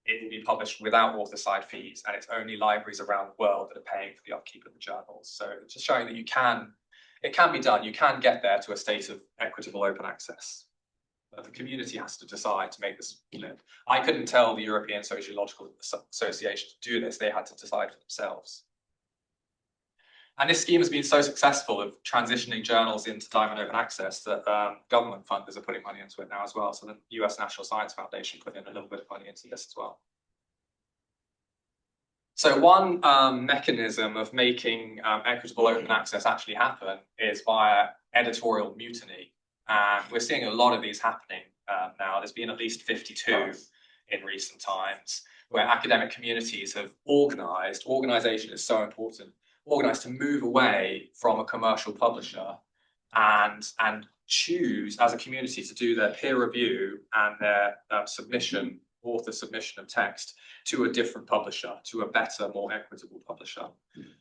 it will be published without author side fees, and it's only libraries around the world that are paying for the upkeep of the journals. So it's just showing that it can be done. You can get there to a state of equitable open access. But the community has to decide to make this flip. I couldn't tell the European Sociological Association to do this. They had to decide for themselves. And this scheme has been so successful of transitioning journals into diamond open access that government funders are putting money into it now as well. So the US National Science Foundation put in a little bit of money into this as well. So one mechanism of making equitable open access actually happen is via editorial mutiny. And we're seeing a lot of these happening now. There's been at least 52 in recent times where academic communities have organized. Organization is so important. Organized to move away from a commercial publisher and choose as a community to do their peer review and their author submission of text to a different publisher, to a better, more equitable publisher.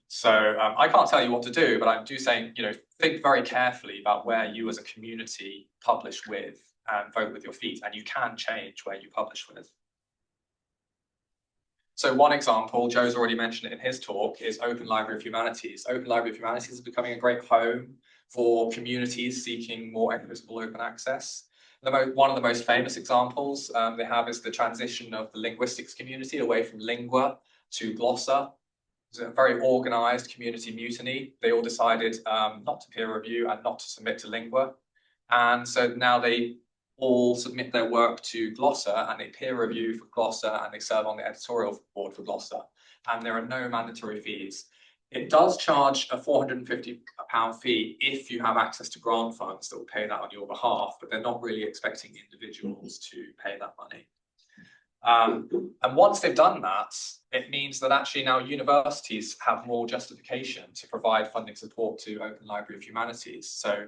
So I can't tell you what to do, but I'm saying, think very carefully about where you as a community publish with and vote with your feet, and you can change where you publish with. So one example, Joe's already mentioned it in his talk, is Open Library of Humanities. Open Library of Humanities is becoming a great home for communities seeking more equitable open access. One of the most famous examples they have is the transition of the linguistics community away from Lingua to Glossa. It was a very organized community mutiny. They all decided not to peer review and not to submit to Lingua. And so now they all submit their work to Glossa and they peer review for Glossa and they serve on the editorial board for Glossa. And there are no mandatory fees. It does charge a £450 fee if you have access to grant funds that will pay that on your behalf, but they're not really expecting individuals to pay that money. And once they've done that, it means that actually now universities have more justification to provide funding support to Open Library of Humanities. So,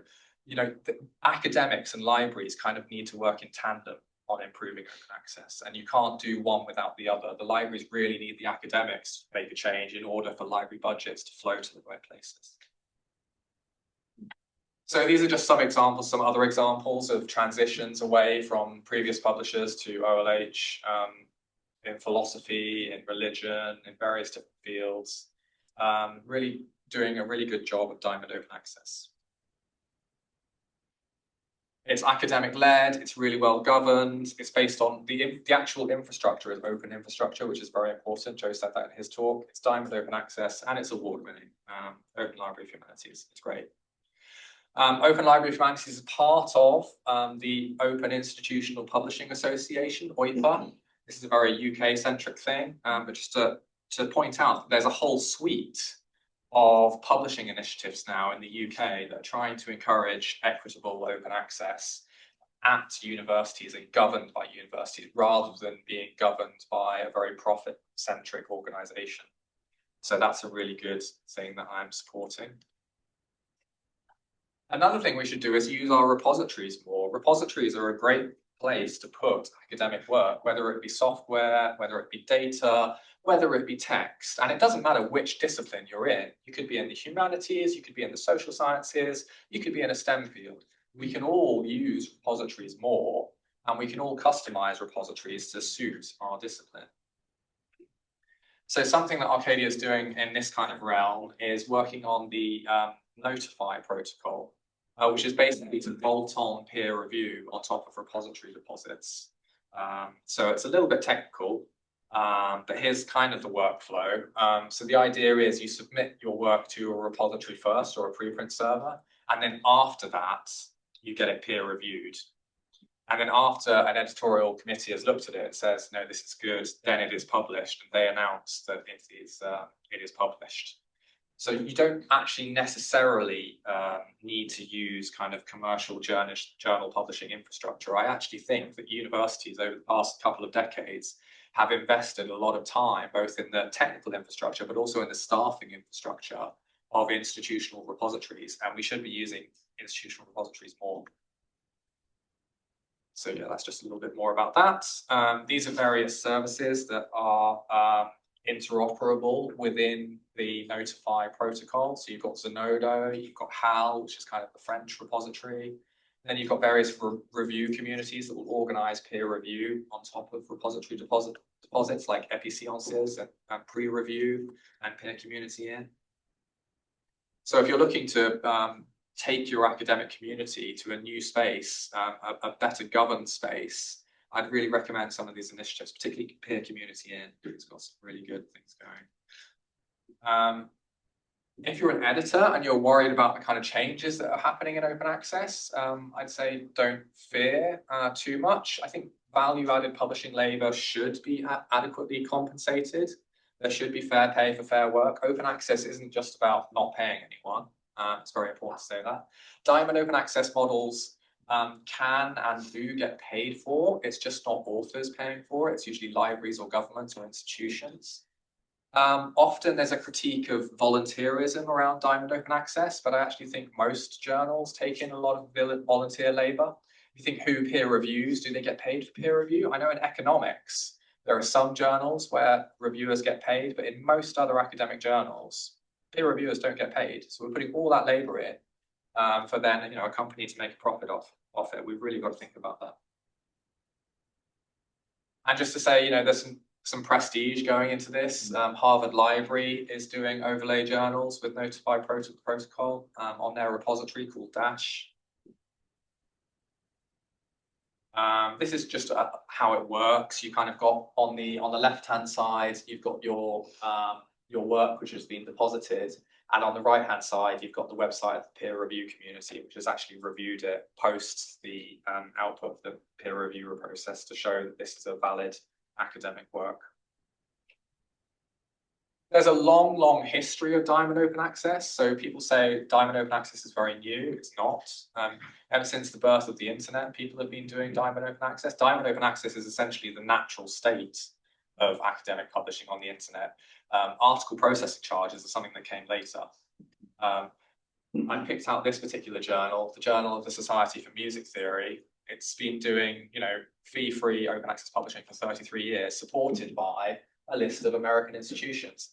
the academics and libraries kind of need to work in tandem on improving open access, and you can't do one without the other. The libraries really need the academics to make a change in order for library budgets to flow to the right places. So these are just some examples, some other examples of transitions away from previous publishers to OLH in philosophy, in religion, in various different fields, really doing a really good job of diamond open access. It's academic-led, it's really well governed, it's based on the actual infrastructure is open infrastructure, which is very important. Joe said that in his talk. It's diamond open access and it's award-winning. Open Library of Humanities, it's great. Open Library of Humanities is part of the Open Institutional Publishing Association, OIPA. This is a very UK-centric thing, but just to point out, there's a whole suite of publishing initiatives now in the UK that are trying to encourage equitable open access at universities and governed by universities rather than being governed by a very profit-centric organization. So that's a really good thing that I'm supporting. Another thing we should do is use our repositories more. Repositories are a great place to put academic work, whether it be software, whether it be data, whether it be text. And it doesn't matter which discipline you're in. You could be in the humanities, you could be in the social sciences, you could be in a STEM field. We can all use repositories more, and we can all customize repositories to suit our discipline. So something that Arcadia is doing in this kind of realm is working on the Notify protocol, which is basically to bolt on peer review on top of repository deposits. So it's a little bit technical, but here's kind of the workflow. So the idea is you submit your work to a repository first or a preprint server, and then after that, you get it peer reviewed. And then after an editorial committee has looked at it and says, no, this is good, then it is published, and they announce that it is published. So you don't actually necessarily need to use kind of commercial journal publishing infrastructure. I actually think that universities over the past couple of decades have invested a lot of time, both in the technical infrastructure, but also in the staffing infrastructure of institutional repositories, and we should be using institutional repositories more. So yeah, that's just a little bit more about that. These are various services that are interoperable within the Notify protocol. So you've got Zenodo, you've got HAL, which is kind of the French repository. And then you've got various review communities that will organize peer review on top of repository deposits like Epiciencers and pre-review and peer community in. So if you're looking to take your academic community to a new space, a better governed space, I'd really recommend some of these initiatives, particularly peer community in. It's got some really good things going. If you're an editor and you're worried about the kind of changes that are happening in open access, I'd say don't fear too much. I think value-added publishing labour should be adequately compensated. There should be fair pay for fair work. Open access isn't just about not paying anyone. It's very important to say that. Diamond open access models can and do get paid for. It's just not authors paying for it. It's usually libraries or governments or institutions. Often there's a critique of volunteerism around Diamond Open Access, but I actually think most journals take in a lot of volunteer labour. You think who peer reviews, do they get paid for peer review? I know in economics, there are some journals where reviewers get paid, but in most other academic journals, peer reviewers don't get paid. So we're putting all that labour in for then, a company to make a profit off it. We've really got to think about that. And just to say, there's some prestige going into this. Harvard Library is doing overlay journals with Notify protocol on their repository called Dash. This is just how it works. You kind of got on the left-hand side, you've got your work which has been deposited, and on the right-hand side, you've got the website of the peer review community, which has actually reviewed it post the output of the peer reviewer process to show that this is a valid academic work. There's a long, long history of Diamond Open Access. So people say Diamond Open Access is very new. It's not. Ever since the birth of the internet, people have been doing Diamond Open Access. Diamond Open Access is essentially the natural state of academic publishing on the internet. Article processing charges are something that came later. I picked out this particular journal, the Journal of the Society for Music Theory. It's been doing, fee-free open access publishing for 33 years, supported by a list of American institutions.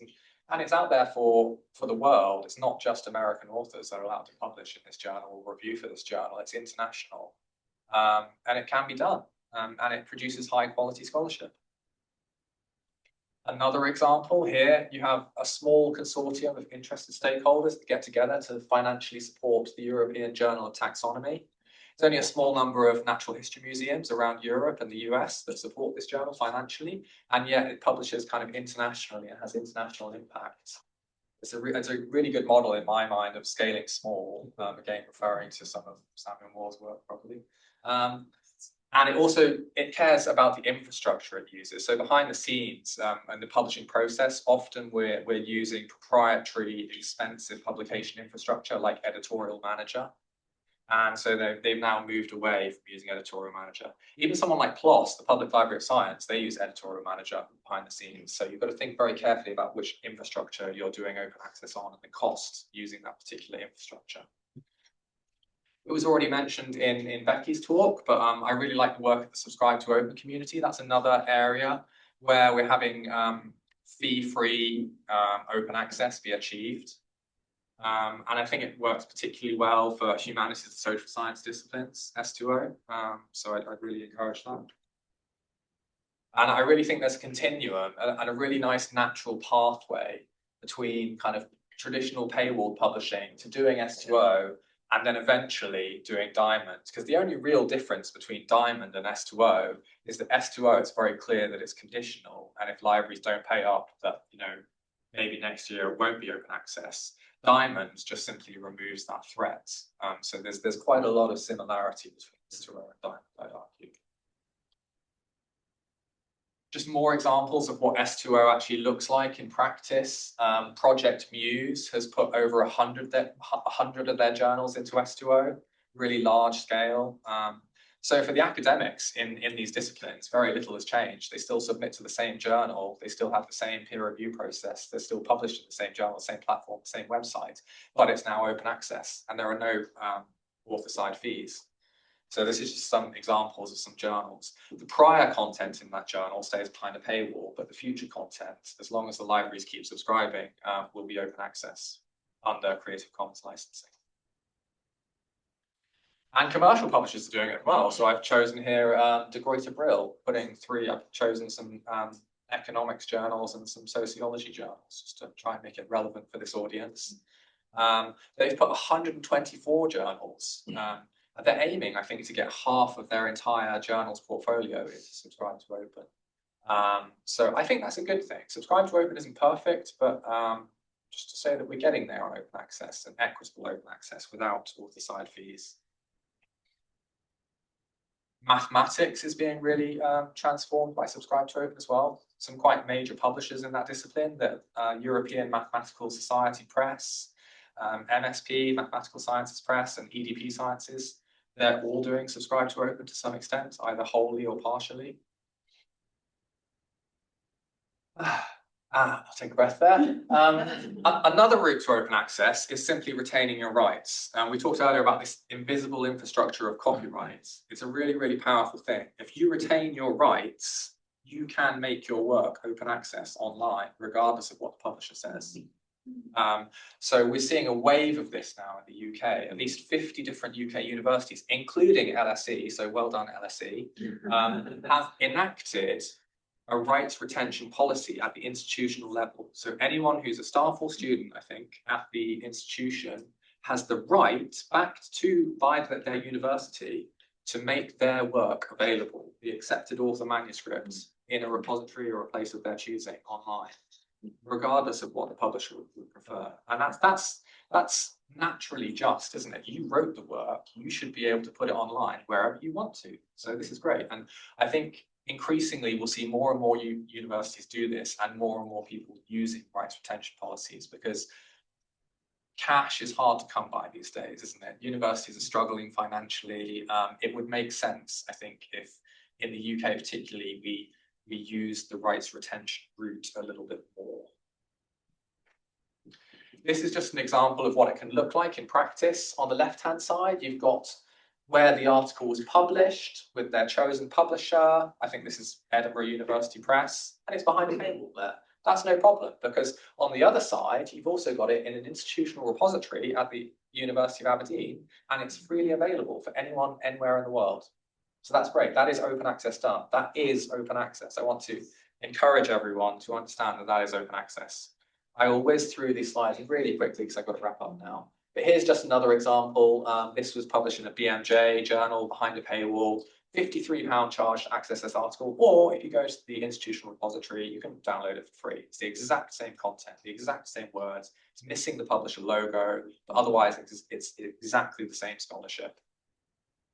And it's out there for the world. It's not just American authors that are allowed to publish in this journal or review for this journal. It's international. And it can be done. And it produces high quality scholarship. Another example here, you have a small consortium of interested stakeholders that get together to financially support the European Journal of Taxonomy. There's only a small number of natural history museums around Europe and the US that support this journal financially, and yet it publishes kind of internationally and has international impact. It's a really good model in my mind of scaling small, again, referring to some of Samuel Moore's work probably. And it cares about the infrastructure it uses. So behind the scenes and the publishing process, often we're using proprietary, expensive publication infrastructure like Editorial Manager. And so they've now moved away from using Editorial Manager. Even someone like PLOS, the Public Library of Science, they use Editorial Manager behind the scenes. So you've got to think very carefully about which infrastructure you're doing open access on and the cost using that particular infrastructure. It was already mentioned in Becky's talk, but I really like the work of the Subscribe to Open community. That's another area where we're having fee-free open access be achieved. And I think it works particularly well for humanities and social science disciplines, S2O. So I'd really encourage that. And I really think there's a continuum and a really nice natural pathway between kind of traditional paywall publishing to doing S2O and then eventually doing Diamond. Because the only real difference between Diamond and S2O is that S2O, it's very clear that it's conditional. And if libraries don't pay up, that, maybe next year it won't be open access. Diamond just simply removes that threat. So there's quite a lot of similarity between S2O and Diamond, I'd argue. Just more examples of what S2O actually looks like in practice. Project Muse has put over 100 of their journals into S2O, really large scale. So for the academics in these disciplines, very little has changed. They still submit to the same journal, they still have the same peer review process, they're still published in the same journal, the same platform, the same website, but it's now open access and there are no author side fees. So this is just some examples of some journals. The prior content in that journal stays behind a paywall, but the future content, as long as the libraries keep subscribing, will be open access under Creative Commons licensing. And commercial publishers are doing it well. So I've chosen here De Gruyter Brill, I've chosen some economics journals and some sociology journals just to try and make it relevant for this audience. They've put 124 journals. They're aiming, I think, to get half of their entire journals portfolio into Subscribe to Open. So I think that's a good thing. Subscribe to Open isn't perfect, but just to say that we're getting there on open access and equitable open access without author side fees. Mathematics is being really transformed by Subscribe to Open as well. Some quite major publishers in that discipline, the European Mathematical Society Press, MSP, Mathematical Sciences Press, and EDP Sciences, they're all doing Subscribe to Open to some extent, either wholly or partially. I'll take a breath there. Another route to open access is simply retaining your rights. We talked earlier about this invisible infrastructure of copyrights. It's a really, really powerful thing. If you retain your rights, you can make your work open access online, regardless of what the publisher says. So we're seeing a wave of this now in the UK. At least 50 different UK universities, including LSE, so well done LSE, have enacted a rights retention policy at the institutional level. So anyone who's a staff or student, I think, at the institution has the right, backed to by their university, to make their work available, the accepted author manuscripts, in a repository or a place of their choosing online, regardless of what the publisher would prefer. And that's naturally just, isn't it? You wrote the work, you should be able to put it online wherever you want to. So this is great. And I think increasingly we'll see more and more universities do this and more people using rights retention policies, because cash is hard to come by these days, isn't it? Universities are struggling financially. It would make sense, I think, if in the UK particularly we use the rights retention route a little bit more. This is just an example of what it can look like in practice. On the left-hand side, you've got where the article was published with their chosen publisher. I think this is Edinburgh University Press, and it's behind a paywall there. That's no problem, because on the other side, you've also got it in an institutional repository at the University of Aberdeen, and it's freely available for anyone anywhere in the world. So that's great. That is open access done. That is open access. I want to encourage everyone to understand that that is open access. I will whiz through these slides really quickly because I've got to wrap up now. But here's just another example. This was published in a BMJ journal behind a paywall, £53 charge to access this article. Or if you go to the institutional repository, you can download it for free. It's the exact same content, the exact same words. It's missing the publisher logo, but otherwise it's exactly the same scholarship.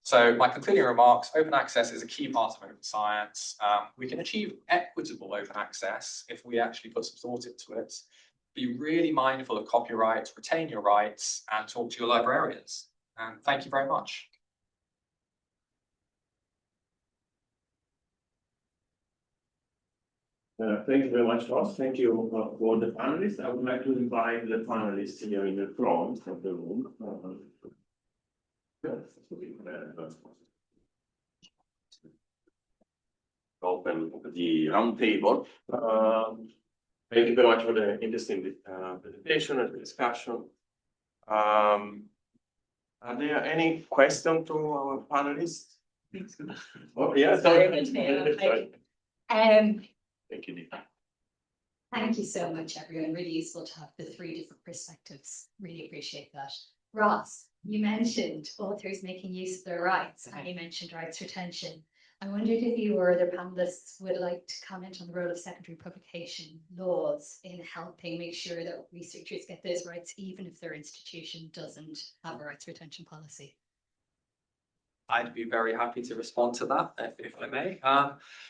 So my concluding remarks, open access is a key part of open science. We can achieve equitable open access if we actually put some thought into it. Be really mindful of copyright, retain your rights, and talk to your librarians. And thank you very much. Thank you very much, Ross. Thank you for the panelists. I would like to invite the panelists here in the front of the room. Open the round table. Thank you very much for the interesting presentation and discussion. Are there any questions to our panelists? Oh, yeah, sorry. Thank you. Thank you so much, everyone. Really useful to have the 3 different perspectives. Really appreciate that. Ross, you mentioned authors making use of their rights, and you mentioned rights retention. I wondered if you or other panelists would like to comment on the role of secondary publication laws in helping make sure that researchers get those rights, even if their institution doesn't have a rights retention policy. I'd be very happy to respond to that, if I may.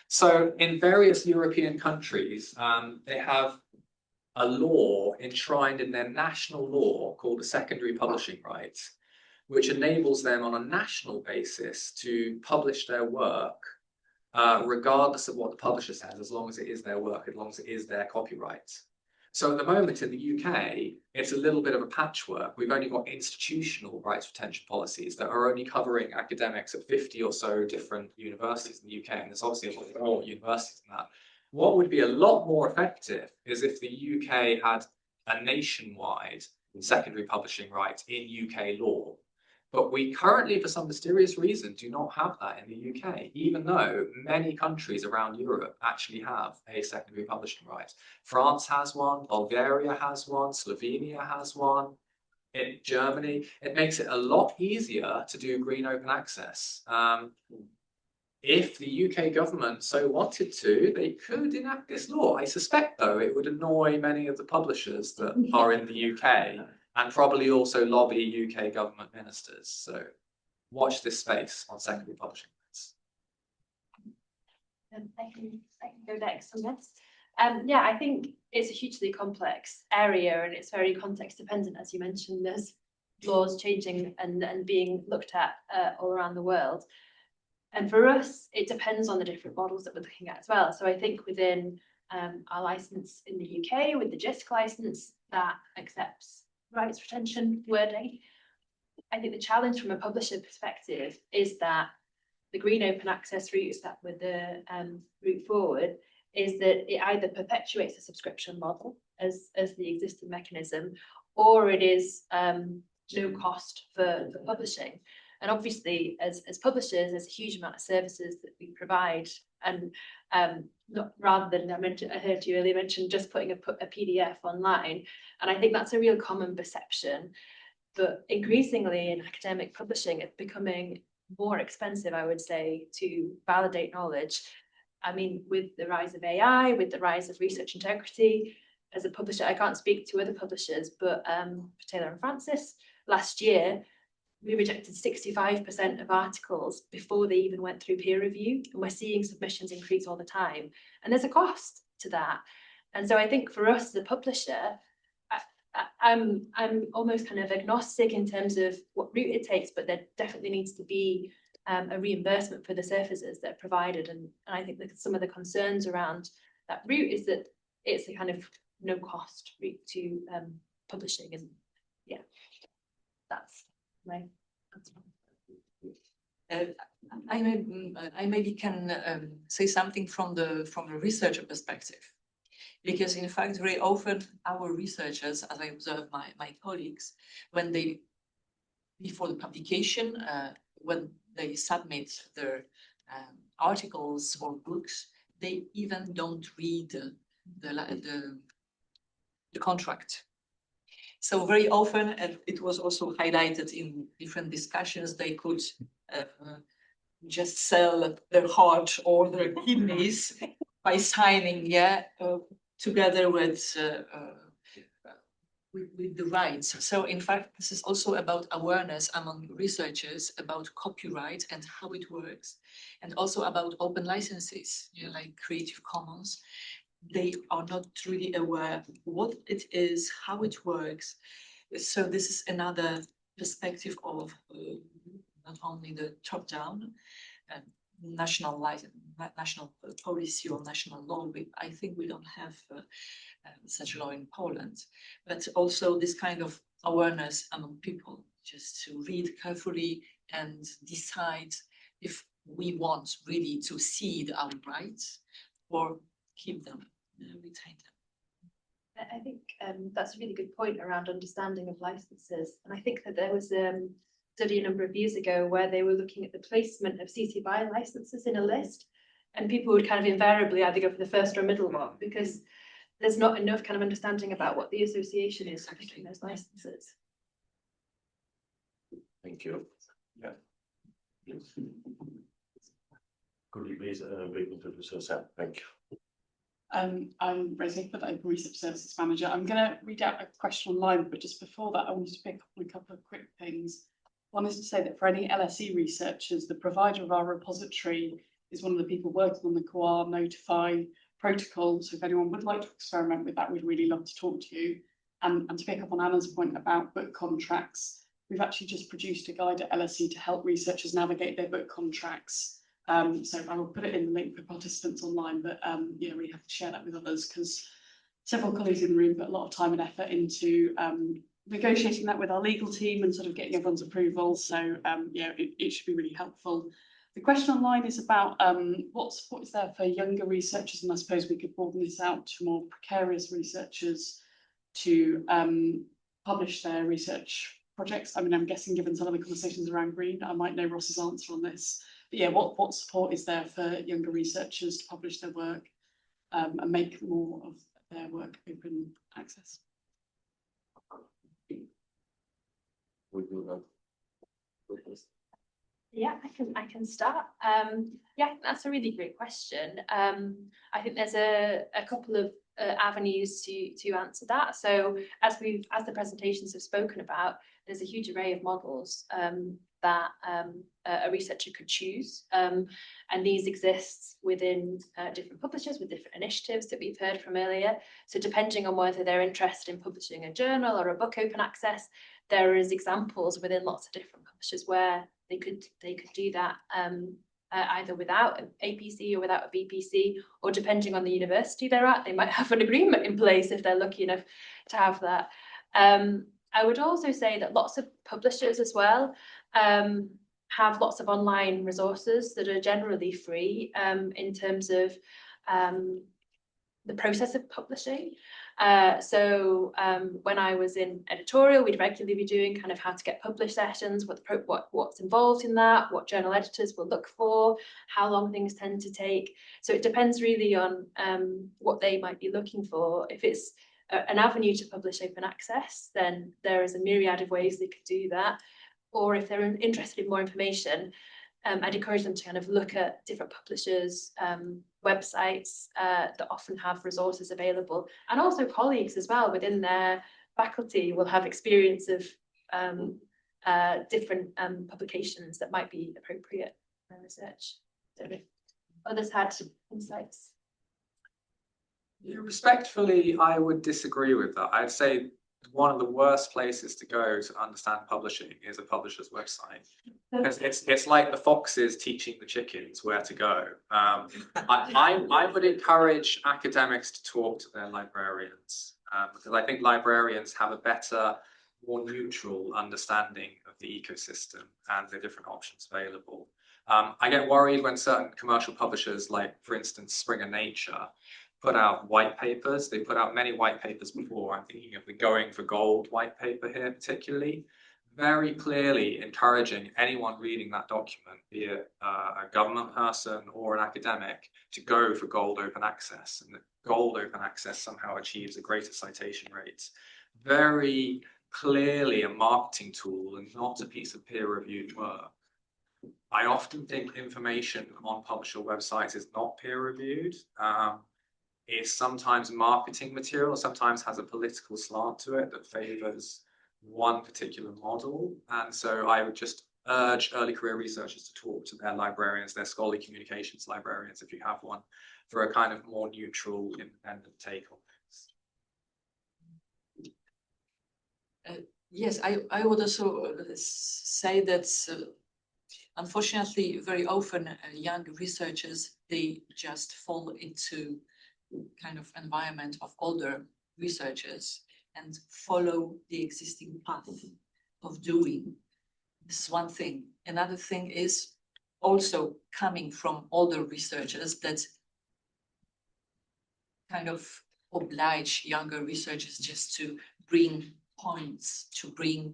So in various European countries, they have a law enshrined in their national law called the secondary publishing rights. which enables them on a national basis to publish their work regardless of what the publisher says, as long as it is their work, as long as it is their copyright. So at the moment in the UK, it's a little bit of a patchwork. We've only got institutional rights retention policies that are only covering academics at 50 or so different universities in the UK, and there's obviously a lot more universities than that. What would be a lot more effective is if the UK had a nationwide secondary publishing right in UK law. But we currently, for some mysterious reason, do not have that in the UK, even though many countries around Europe actually have a secondary publishing right. France has one, Bulgaria has one, Slovenia has one, in Germany. It makes it a lot easier to do green open access. If the UK government so wanted to, they could enact this law. I suspect, though, it would annoy many of the publishers that are in the UK, and probably also lobby UK government ministers. So watch this space on secondary publishing rights. I can go next on this. Yeah, I think it's a hugely complex area and it's very context dependent, as you mentioned. There's laws changing and being looked at all around the world. And for us, it depends on the different models that we're looking at as well. So I think within our license in the UK, with the JISC license that accepts rights retention wording, I think the challenge from a publisher perspective is that the green open access route is that with the route forward is that it either perpetuates the subscription model as the existing mechanism, or it is no cost for publishing. And obviously, as publishers, there's a huge amount of services that we provide. And not, rather than, I heard you earlier mention just putting a PDF online. And I think that's a real common perception. But increasingly in academic publishing, it's becoming more expensive, I would say, to validate knowledge. I mean, with the rise of AI, with the rise of research integrity, as a publisher, I can't speak to other publishers, but for Taylor and Francis, last year, we rejected 65% of articles before they even went through peer review, and we're seeing submissions increase all the time. And there's a cost to that. And so I think for us as a publisher, I'm almost kind of agnostic in terms of what route it takes, but there definitely needs to be a reimbursement for the services that are provided. And I think that some of the concerns around that route is that it's a kind of no cost route to publishing. And yeah, that's my answer. I maybe can say something from the researcher perspective, because in fact very often our researchers, as I observe my colleagues, when they before the publication, when they submit their articles or books, they even don't read the contract. So very often, and it was also highlighted in different discussions, they could just sell their heart or their kidneys by signing, together with the rights. So in fact, this is also about awareness among researchers about copyright and how it works, and also about open licenses, like Creative Commons. They are not really aware what it is, how it works. So this is another perspective of not only the top-down national policy or national law. I think we don't have such law in Poland, but also this kind of awareness among people, just to read carefully and decide if we want really to cede our rights or keep them, retain them. I think that's a really good point around understanding of licenses. And I think that there was a study a number of years ago where they were looking at the placement of CC BY licenses in a list, and people would kind of invariably either go for the first or middle one because there's not enough kind of understanding about what the association is for picking those licenses. Thank you. Yeah. Could you please introduce yourself? Thank you. I'm Rosie, but I'm Research Services Manager. I'm going to read out a question online, but just before that, I wanted to pick up on a couple of quick things. One is to say that for any LSE researchers, the provider of our repository is one of the people working on the COAR Notify protocol. So if anyone would like to experiment with that, we'd really love to talk to you. And to pick up on Anna's point about book contracts, we've actually just produced a guide at LSE to help researchers navigate their book contracts. So I will put it in the link for participants online, but yeah, we have to share that with others because several colleagues in the room put a lot of time and effort into negotiating that with our legal team and sort of getting everyone's approval. So yeah, it should be really helpful. The question online is about what support is there for younger researchers, and I suppose we could broaden this out to more precarious researchers to publish their research projects. I mean, I'm guessing given some of the conversations around green, I might know Ross's answer on this. But yeah, what support is there for younger researchers to publish their work and make more of their work open access? We do that. Yeah, I can start. Yeah, that's a really great question. I think there's a couple of avenues to answer that. So as the presentations have spoken about, there's a huge array of models that a researcher could choose, and these exist within different publishers with different initiatives that we've heard from earlier. So depending on whether they're interested in publishing a journal or a book open access, there is examples within lots of different publishers where they could do that either without an APC or without a BPC, or depending on the university they're at, they might have an agreement in place if they're lucky enough to have that. I would also say that lots of publishers as well have lots of online resources that are generally free in terms of the process of publishing. So when I was in editorial, we'd regularly be doing kind of how to get published sessions, what's involved in that, what journal editors will look for, how long things tend to take. So it depends really on what they might be looking for. If it's an avenue to publish open access, then there is a myriad of ways they could do that. Or if they're interested in more information, I'd encourage them to kind of look at different publishers' websites that often have resources available, and also colleagues as well within their faculty will have experience of different publications that might be appropriate for research. So if others had insights. Yeah, respectfully, I would disagree with that. I'd say one of the worst places to go to understand publishing is a publisher's website. Because it's like the foxes teaching the chickens where to go. I would encourage academics to talk to their librarians because I think librarians have a better, more neutral understanding of the ecosystem and the different options available. I get worried when certain commercial publishers, like for instance, Springer Nature, put out white papers. They put out many white papers before. I'm thinking of the Going for Gold white paper here particularly, very clearly encouraging anyone reading that document, be it a government person or an academic, to go for gold open access. And that gold open access somehow achieves a greater citation rate. Very clearly a marketing tool and not a piece of peer-reviewed work. I often think information on publisher websites is not peer-reviewed. It's sometimes marketing material, sometimes has a political slant to it that favors one particular model. And so I would just urge early career researchers to talk to their librarians, their scholarly communications librarians, if you have one, for a kind of more neutral, independent take on this. Yes, I would also say that unfortunately, very often young researchers, they just fall into kind of environment of older researchers and follow the existing path of doing. This is one thing. Another thing is also coming from older researchers that kind of oblige younger researchers just to bring points, to bring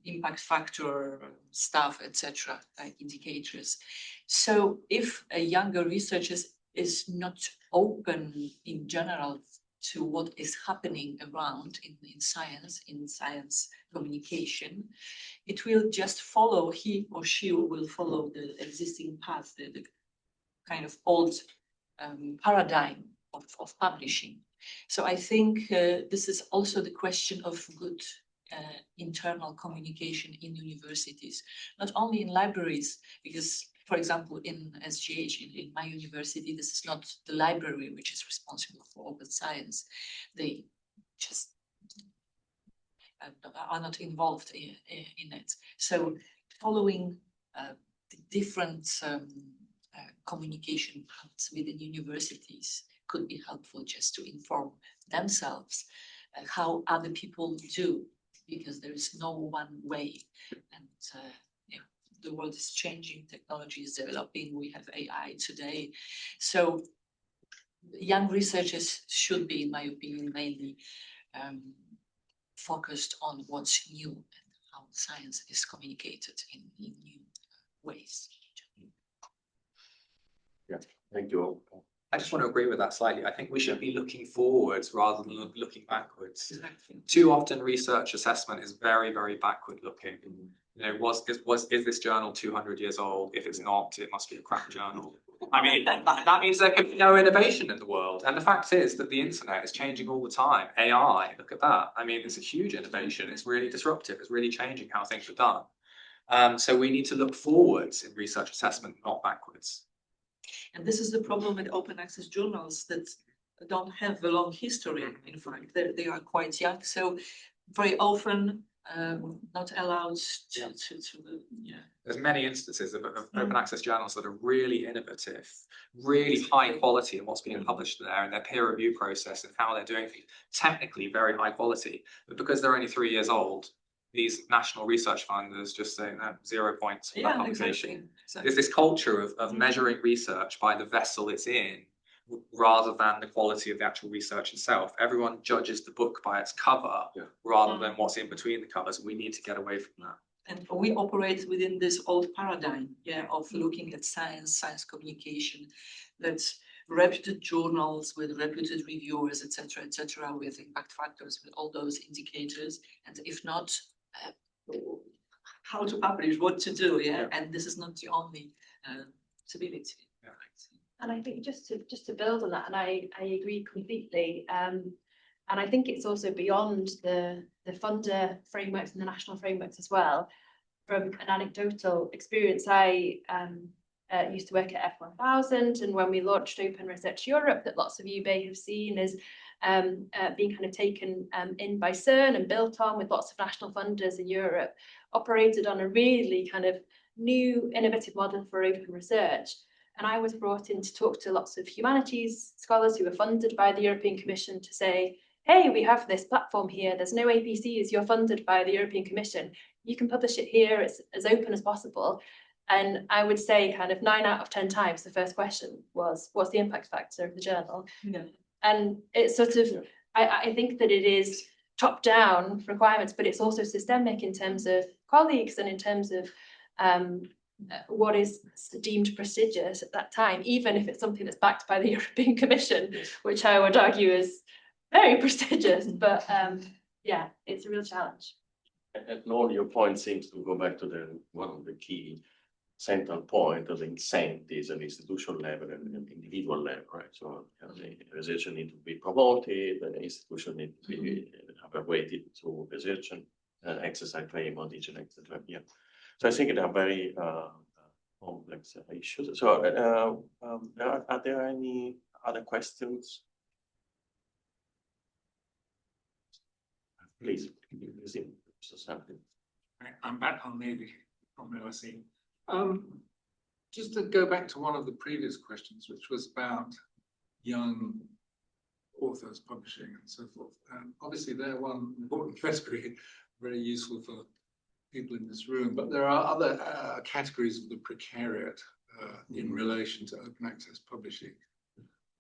impact factor stuff, etc., like indicators. So if a younger researcher is not open in general to what is happening around in science communication, it will just follow, he or she will follow the existing path, the kind of old paradigm of publishing. So I think this is also the question of good internal communication in universities, not only in libraries, because for example, in SGH, in my university, this is not the library which is responsible for open science. They just are not involved in it. So following the different communication paths within universities could be helpful just to inform themselves how other people do, because there is no one way. And the world is changing, technology is developing, we have AI today. So young researchers should be, in my opinion, mainly focused on what's new and how science is communicated in new ways. Yeah, thank you. I just want to agree with that slightly. I think we should be looking forwards rather than looking backwards. Exactly. Too often research assessment is very, very backward looking. You know, is this journal 200 years old? If it's not, it must be a crap journal. I mean, that means there can be no innovation in the world. And the fact is that the internet is changing all the time. AI, look at that. I mean, it's a huge innovation. It's really disruptive. It's really changing how things are done. So we need to look forwards in research assessment, not backwards. And this is the problem with open access journals that don't have a long history. In fact, they are quite young, so very often not allowed to. There's many instances of open access journals that are really innovative, really high quality in what's being published there and their peer review process and how they're doing things. Technically very high quality, but because they're only 3 years old, these national research funders just say no, 0 points for that publication. Exactly. There's this culture of measuring research by the vessel it's in, rather than the quality of the actual research itself. Everyone judges the book by its cover, rather than what's in between the covers. We need to get away from that. And we operate within this old paradigm, of looking at science communication, that reputed journals with reputed reviewers, etc., with impact factors, with all those indicators, and if not, how to publish, what to do, and this is not the only civility. And I think just to build on that, and I agree completely. And I think it's also beyond the funder frameworks and the national frameworks as well. From an anecdotal experience, I used to work at F1000, and when we launched Open Research Europe, that lots of you may have seen is being kind of taken in by CERN and built on with lots of national funders in Europe, operated on a really kind of new innovative model for open research. And I was brought in to talk to lots of humanities scholars who were funded by the European Commission to say, hey, we have this platform here, there's no APCs, you're funded by the European Commission, you can publish it here, it's as open as possible. And I would say kind of 9 out of 10 times, the first question was, what's the impact factor of the journal? And it's sort of, I think that it is top-down requirements, but it's also systemic in terms of colleagues and in terms of what is deemed prestigious at that time, even if it's something that's backed by the European Commission, which I would argue is very prestigious. But it's a real challenge. And all your point seems to go back to one of the key central point of the incentives at institutional level and individual level, right? So the research need to be promoted, the institution need to be evaluated to research and exercise claim on each and etc. So I think they are very complex issues. So are there any other questions? Please, something. I'm back on maybe from LSE. Just to go back to one of the previous questions, which was about young authors publishing and so forth. Obviously, they're one important category, very useful for people in this room, but there are other categories of the precariat in relation to open access publishing,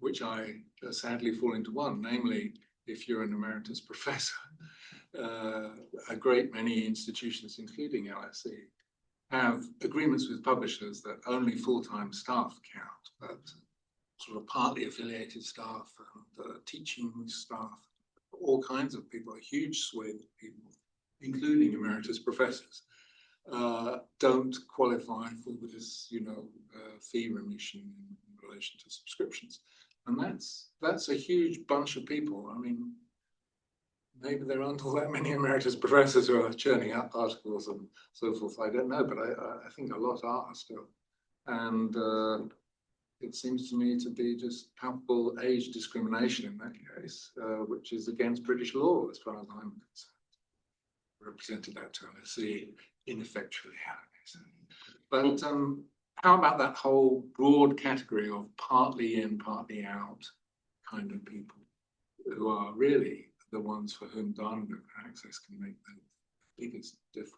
which I sadly fall into one, namely, if you're an emeritus professor, a great many institutions, including LSE, have agreements with publishers that only full-time staff count, but sort of partly affiliated staff and teaching staff, all kinds of people, a huge swathe of people, including emeritus professors, don't qualify for this, fee remission in relation to subscriptions. And that's a huge bunch of people. I mean, maybe there aren't all that many emeritus professors who are churning out articles and so forth. I don't know, but I think a lot are still. And it seems to me to be just palpable age discrimination in that case, which is against British law as far as I'm concerned. represented that to LSE ineffectually had it. But how about that whole broad category of partly in, partly out kind of people who are really the ones for whom diamond open access can make the biggest difference?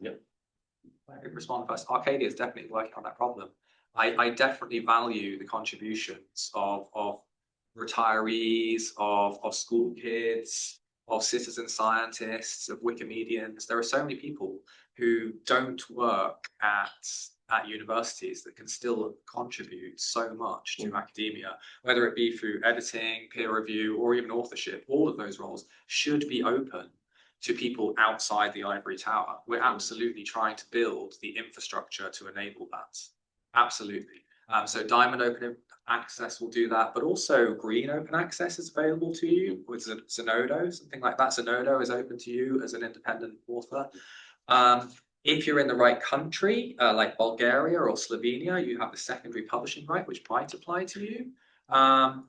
I can respond first. Arcadia is definitely working on that problem. I definitely value the contributions of retirees, of school kids, of citizen scientists, of Wikimedians. There are so many people who don't work at universities that can still contribute so much to academia, whether it be through editing, peer review, or even authorship. All of those roles should be open to people outside the ivory tower. We're absolutely trying to build the infrastructure to enable that. Absolutely. So Diamond Open Access will do that, but also Green Open Access is available to you with Zenodo, something like that. Zenodo is open to you as an independent author. If you're in the right country, like Bulgaria or Slovenia, you have the secondary publishing right, which might apply to you. And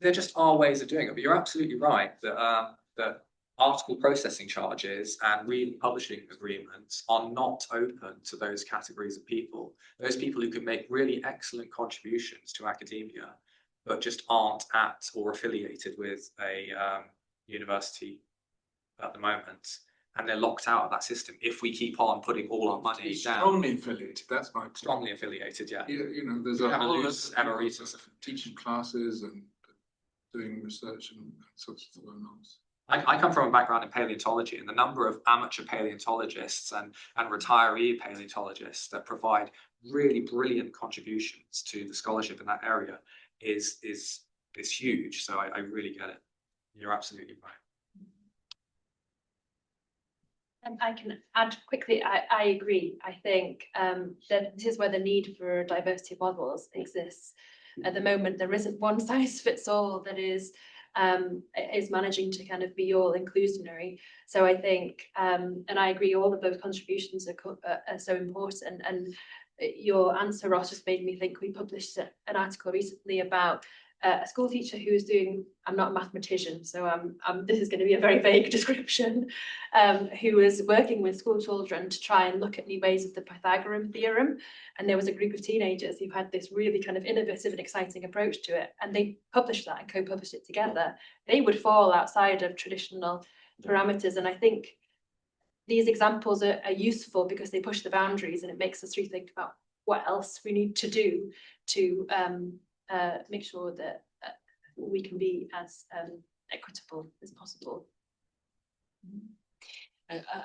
there just are ways of doing it, but you're absolutely right that article processing charges and reading publishing agreements are not open to those categories of people. Those people who can make really excellent contributions to academia, but just aren't at or affiliated with a university at the moment. And they're locked out of that system if we keep on putting all our money down. Strongly affiliated, that's my point. Strongly affiliated, yeah. You know, there's You a have a whole loose lot of emeritus. teaching classes and doing research and sorts of things. I come from a background in paleontology, and the number of amateur paleontologists and retiree paleontologists that provide really brilliant contributions to the scholarship in that area is huge. So I really get it. You're absolutely right. And I can add quickly, I agree. I think that this is where the need for diversity of models exists. At the moment, there isn't one size fits all that is managing to kind of be all inclusionary. So I think, and I agree, all of those contributions are so important. And your answer, Ross, just made me think. We published an article recently about a school teacher who was doing, I'm not a mathematician, so this is going to be a very vague description, who was working with school children to try and look at new ways of the Pythagorean theorem. And there was a group of teenagers who had this really kind of innovative and exciting approach to it. And they published that and co-published it together. They would fall outside of traditional parameters. And I think these examples are useful because they push the boundaries, and it makes us rethink about what else we need to do to make sure that we can be as equitable as possible.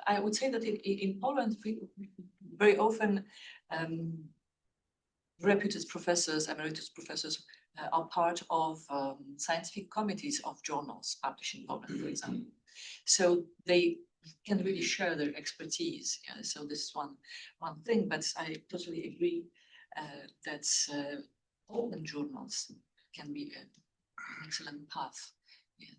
I would say that in Poland, very often reputed professors, emeritus professors, are part of scientific committees of journals published in Poland, for example. So they can really share their expertise. Yeah? So this is one thing, but I totally agree that open journals can be an excellent path, yeah,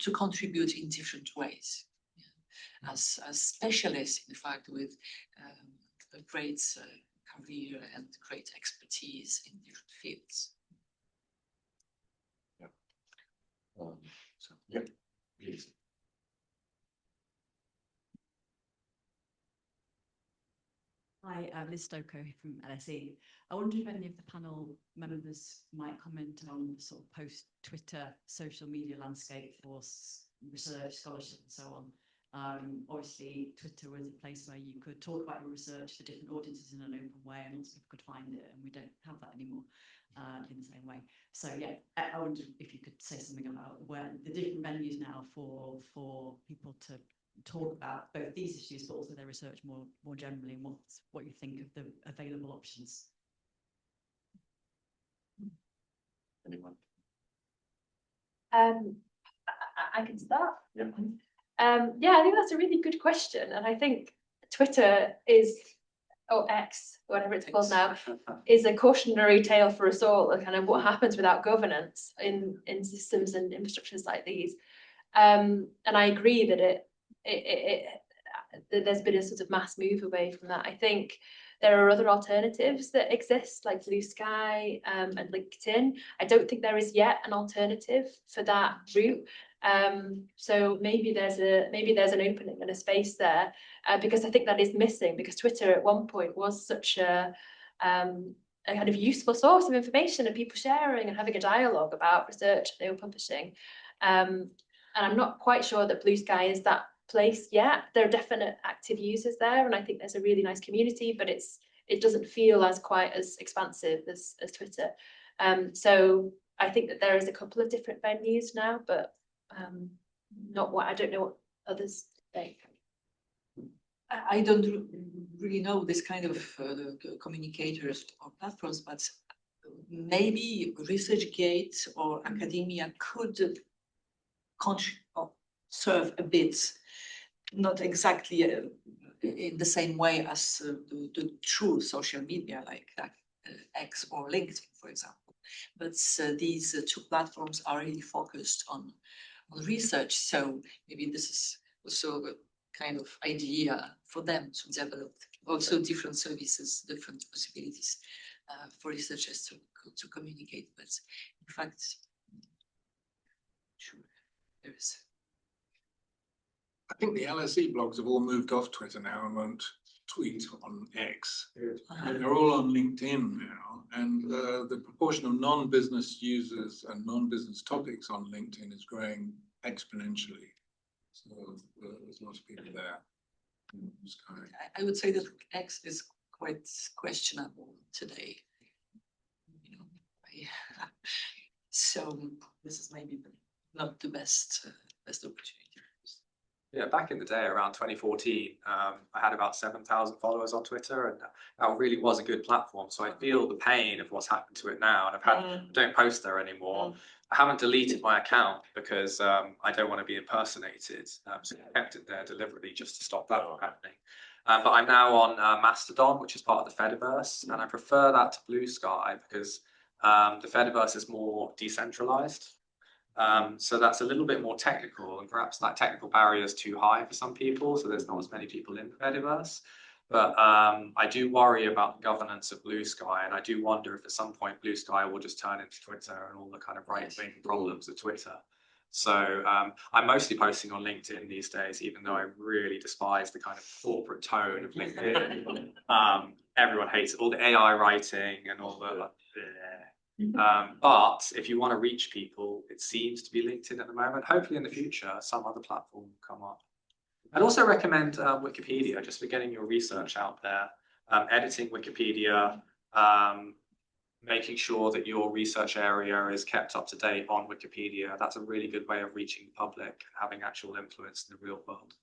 to contribute in different ways, yeah, as specialists, in fact, with a great career and great expertise in different fields. Yeah, please. Hi, Liz Stoker from LSE. I wonder if any of the panel members might comment on the sort of post-Twitter social media landscape for research, scholarship and so on. Obviously, Twitter was a place where you could talk about your research for different audiences in an open way, and lots of people could find it, and we don't have that anymore in the same way. So yeah, I wonder if you could say something about where the different venues now for people to talk about both these issues, but also their research more generally, and what you think of the available options. Anyone? I can start. Yeah. Yeah, I think that's a really good question, and I think Twitter is, or X, whatever it's called now, is a cautionary tale for us all, of kind of what happens without governance in systems and infrastructures like these. And I agree that there's been a sort of mass move away from that. I think there are other alternatives that exist, like Blue Sky and LinkedIn. I don't think there is yet an alternative for that route. So maybe there's an opening and a space there, because I think that is missing, because Twitter at one point was such a kind of useful source of information and people sharing and having a dialogue about research they were publishing. And I'm not quite sure that Blue Sky is that place yet. There are definite active users there, and I think there's a really nice community, but it doesn't feel as quite as expansive as Twitter. So I think that there is a couple of different venues now, but I don't know what others think. I don't really know this kind of communicators or platforms, but maybe ResearchGate or academia could serve a bit, not exactly in the same way as the true social media like X or LinkedIn, for example. But these two platforms are really focused on research, so maybe this is also a kind of idea for them to develop also different services, different possibilities for researchers to communicate. But in fact, sure, there is. I think the LSE blogs have all moved off Twitter now and won't tweet on X. And they're all on LinkedIn now, and the proportion of non-business users and non-business topics on LinkedIn is growing exponentially. So there's lots of people there. I would say that X is quite questionable today. You know, so this is maybe not the best opportunity. Yeah, back in the day, around 2014, I had about 7,000 followers on Twitter, and that really was a good platform. So I feel the pain of what's happened to it now, and I don't post there anymore. I haven't deleted my account because I don't want to be impersonated. So I kept it there deliberately just to stop that from happening. But I'm now on Mastodon, which is part of the Fediverse, and I prefer that to Blue Sky because the Fediverse is more decentralized. So that's a little bit more technical, and perhaps that technical barrier is too high for some people, so there's not as many people in the Fediverse. But I do worry about the governance of Blue Sky, and I do wonder if at some point Blue Sky will just turn into Twitter and all the kind of right-wing problems of Twitter. So I'm mostly posting on LinkedIn these days, even though I really despise the kind of corporate tone of LinkedIn. Everyone hates it, all the AI writing and all the but if you want to reach people, it seems to be LinkedIn at the moment. Hopefully in the future, some other platform will come up. I'd also recommend Wikipedia, just for getting your research out there, editing Wikipedia, making sure that your research area is kept up to date on Wikipedia. That's a really good way of reaching the public, having actual influence in the real world.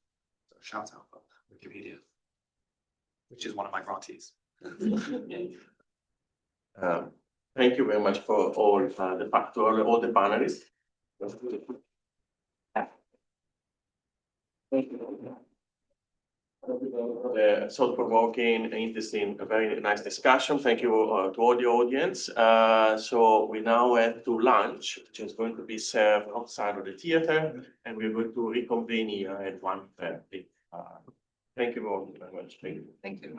So shout out for Wikipedia, which is one of my grantees. Thank you very much for all all the panelists. Thought-provoking, interesting, a very nice discussion. Thank you to all the audience. So we now head to lunch, which is going to be served outside of the theater, and we're going to reconvene here at 1:30. Thank you all very much. Thank you.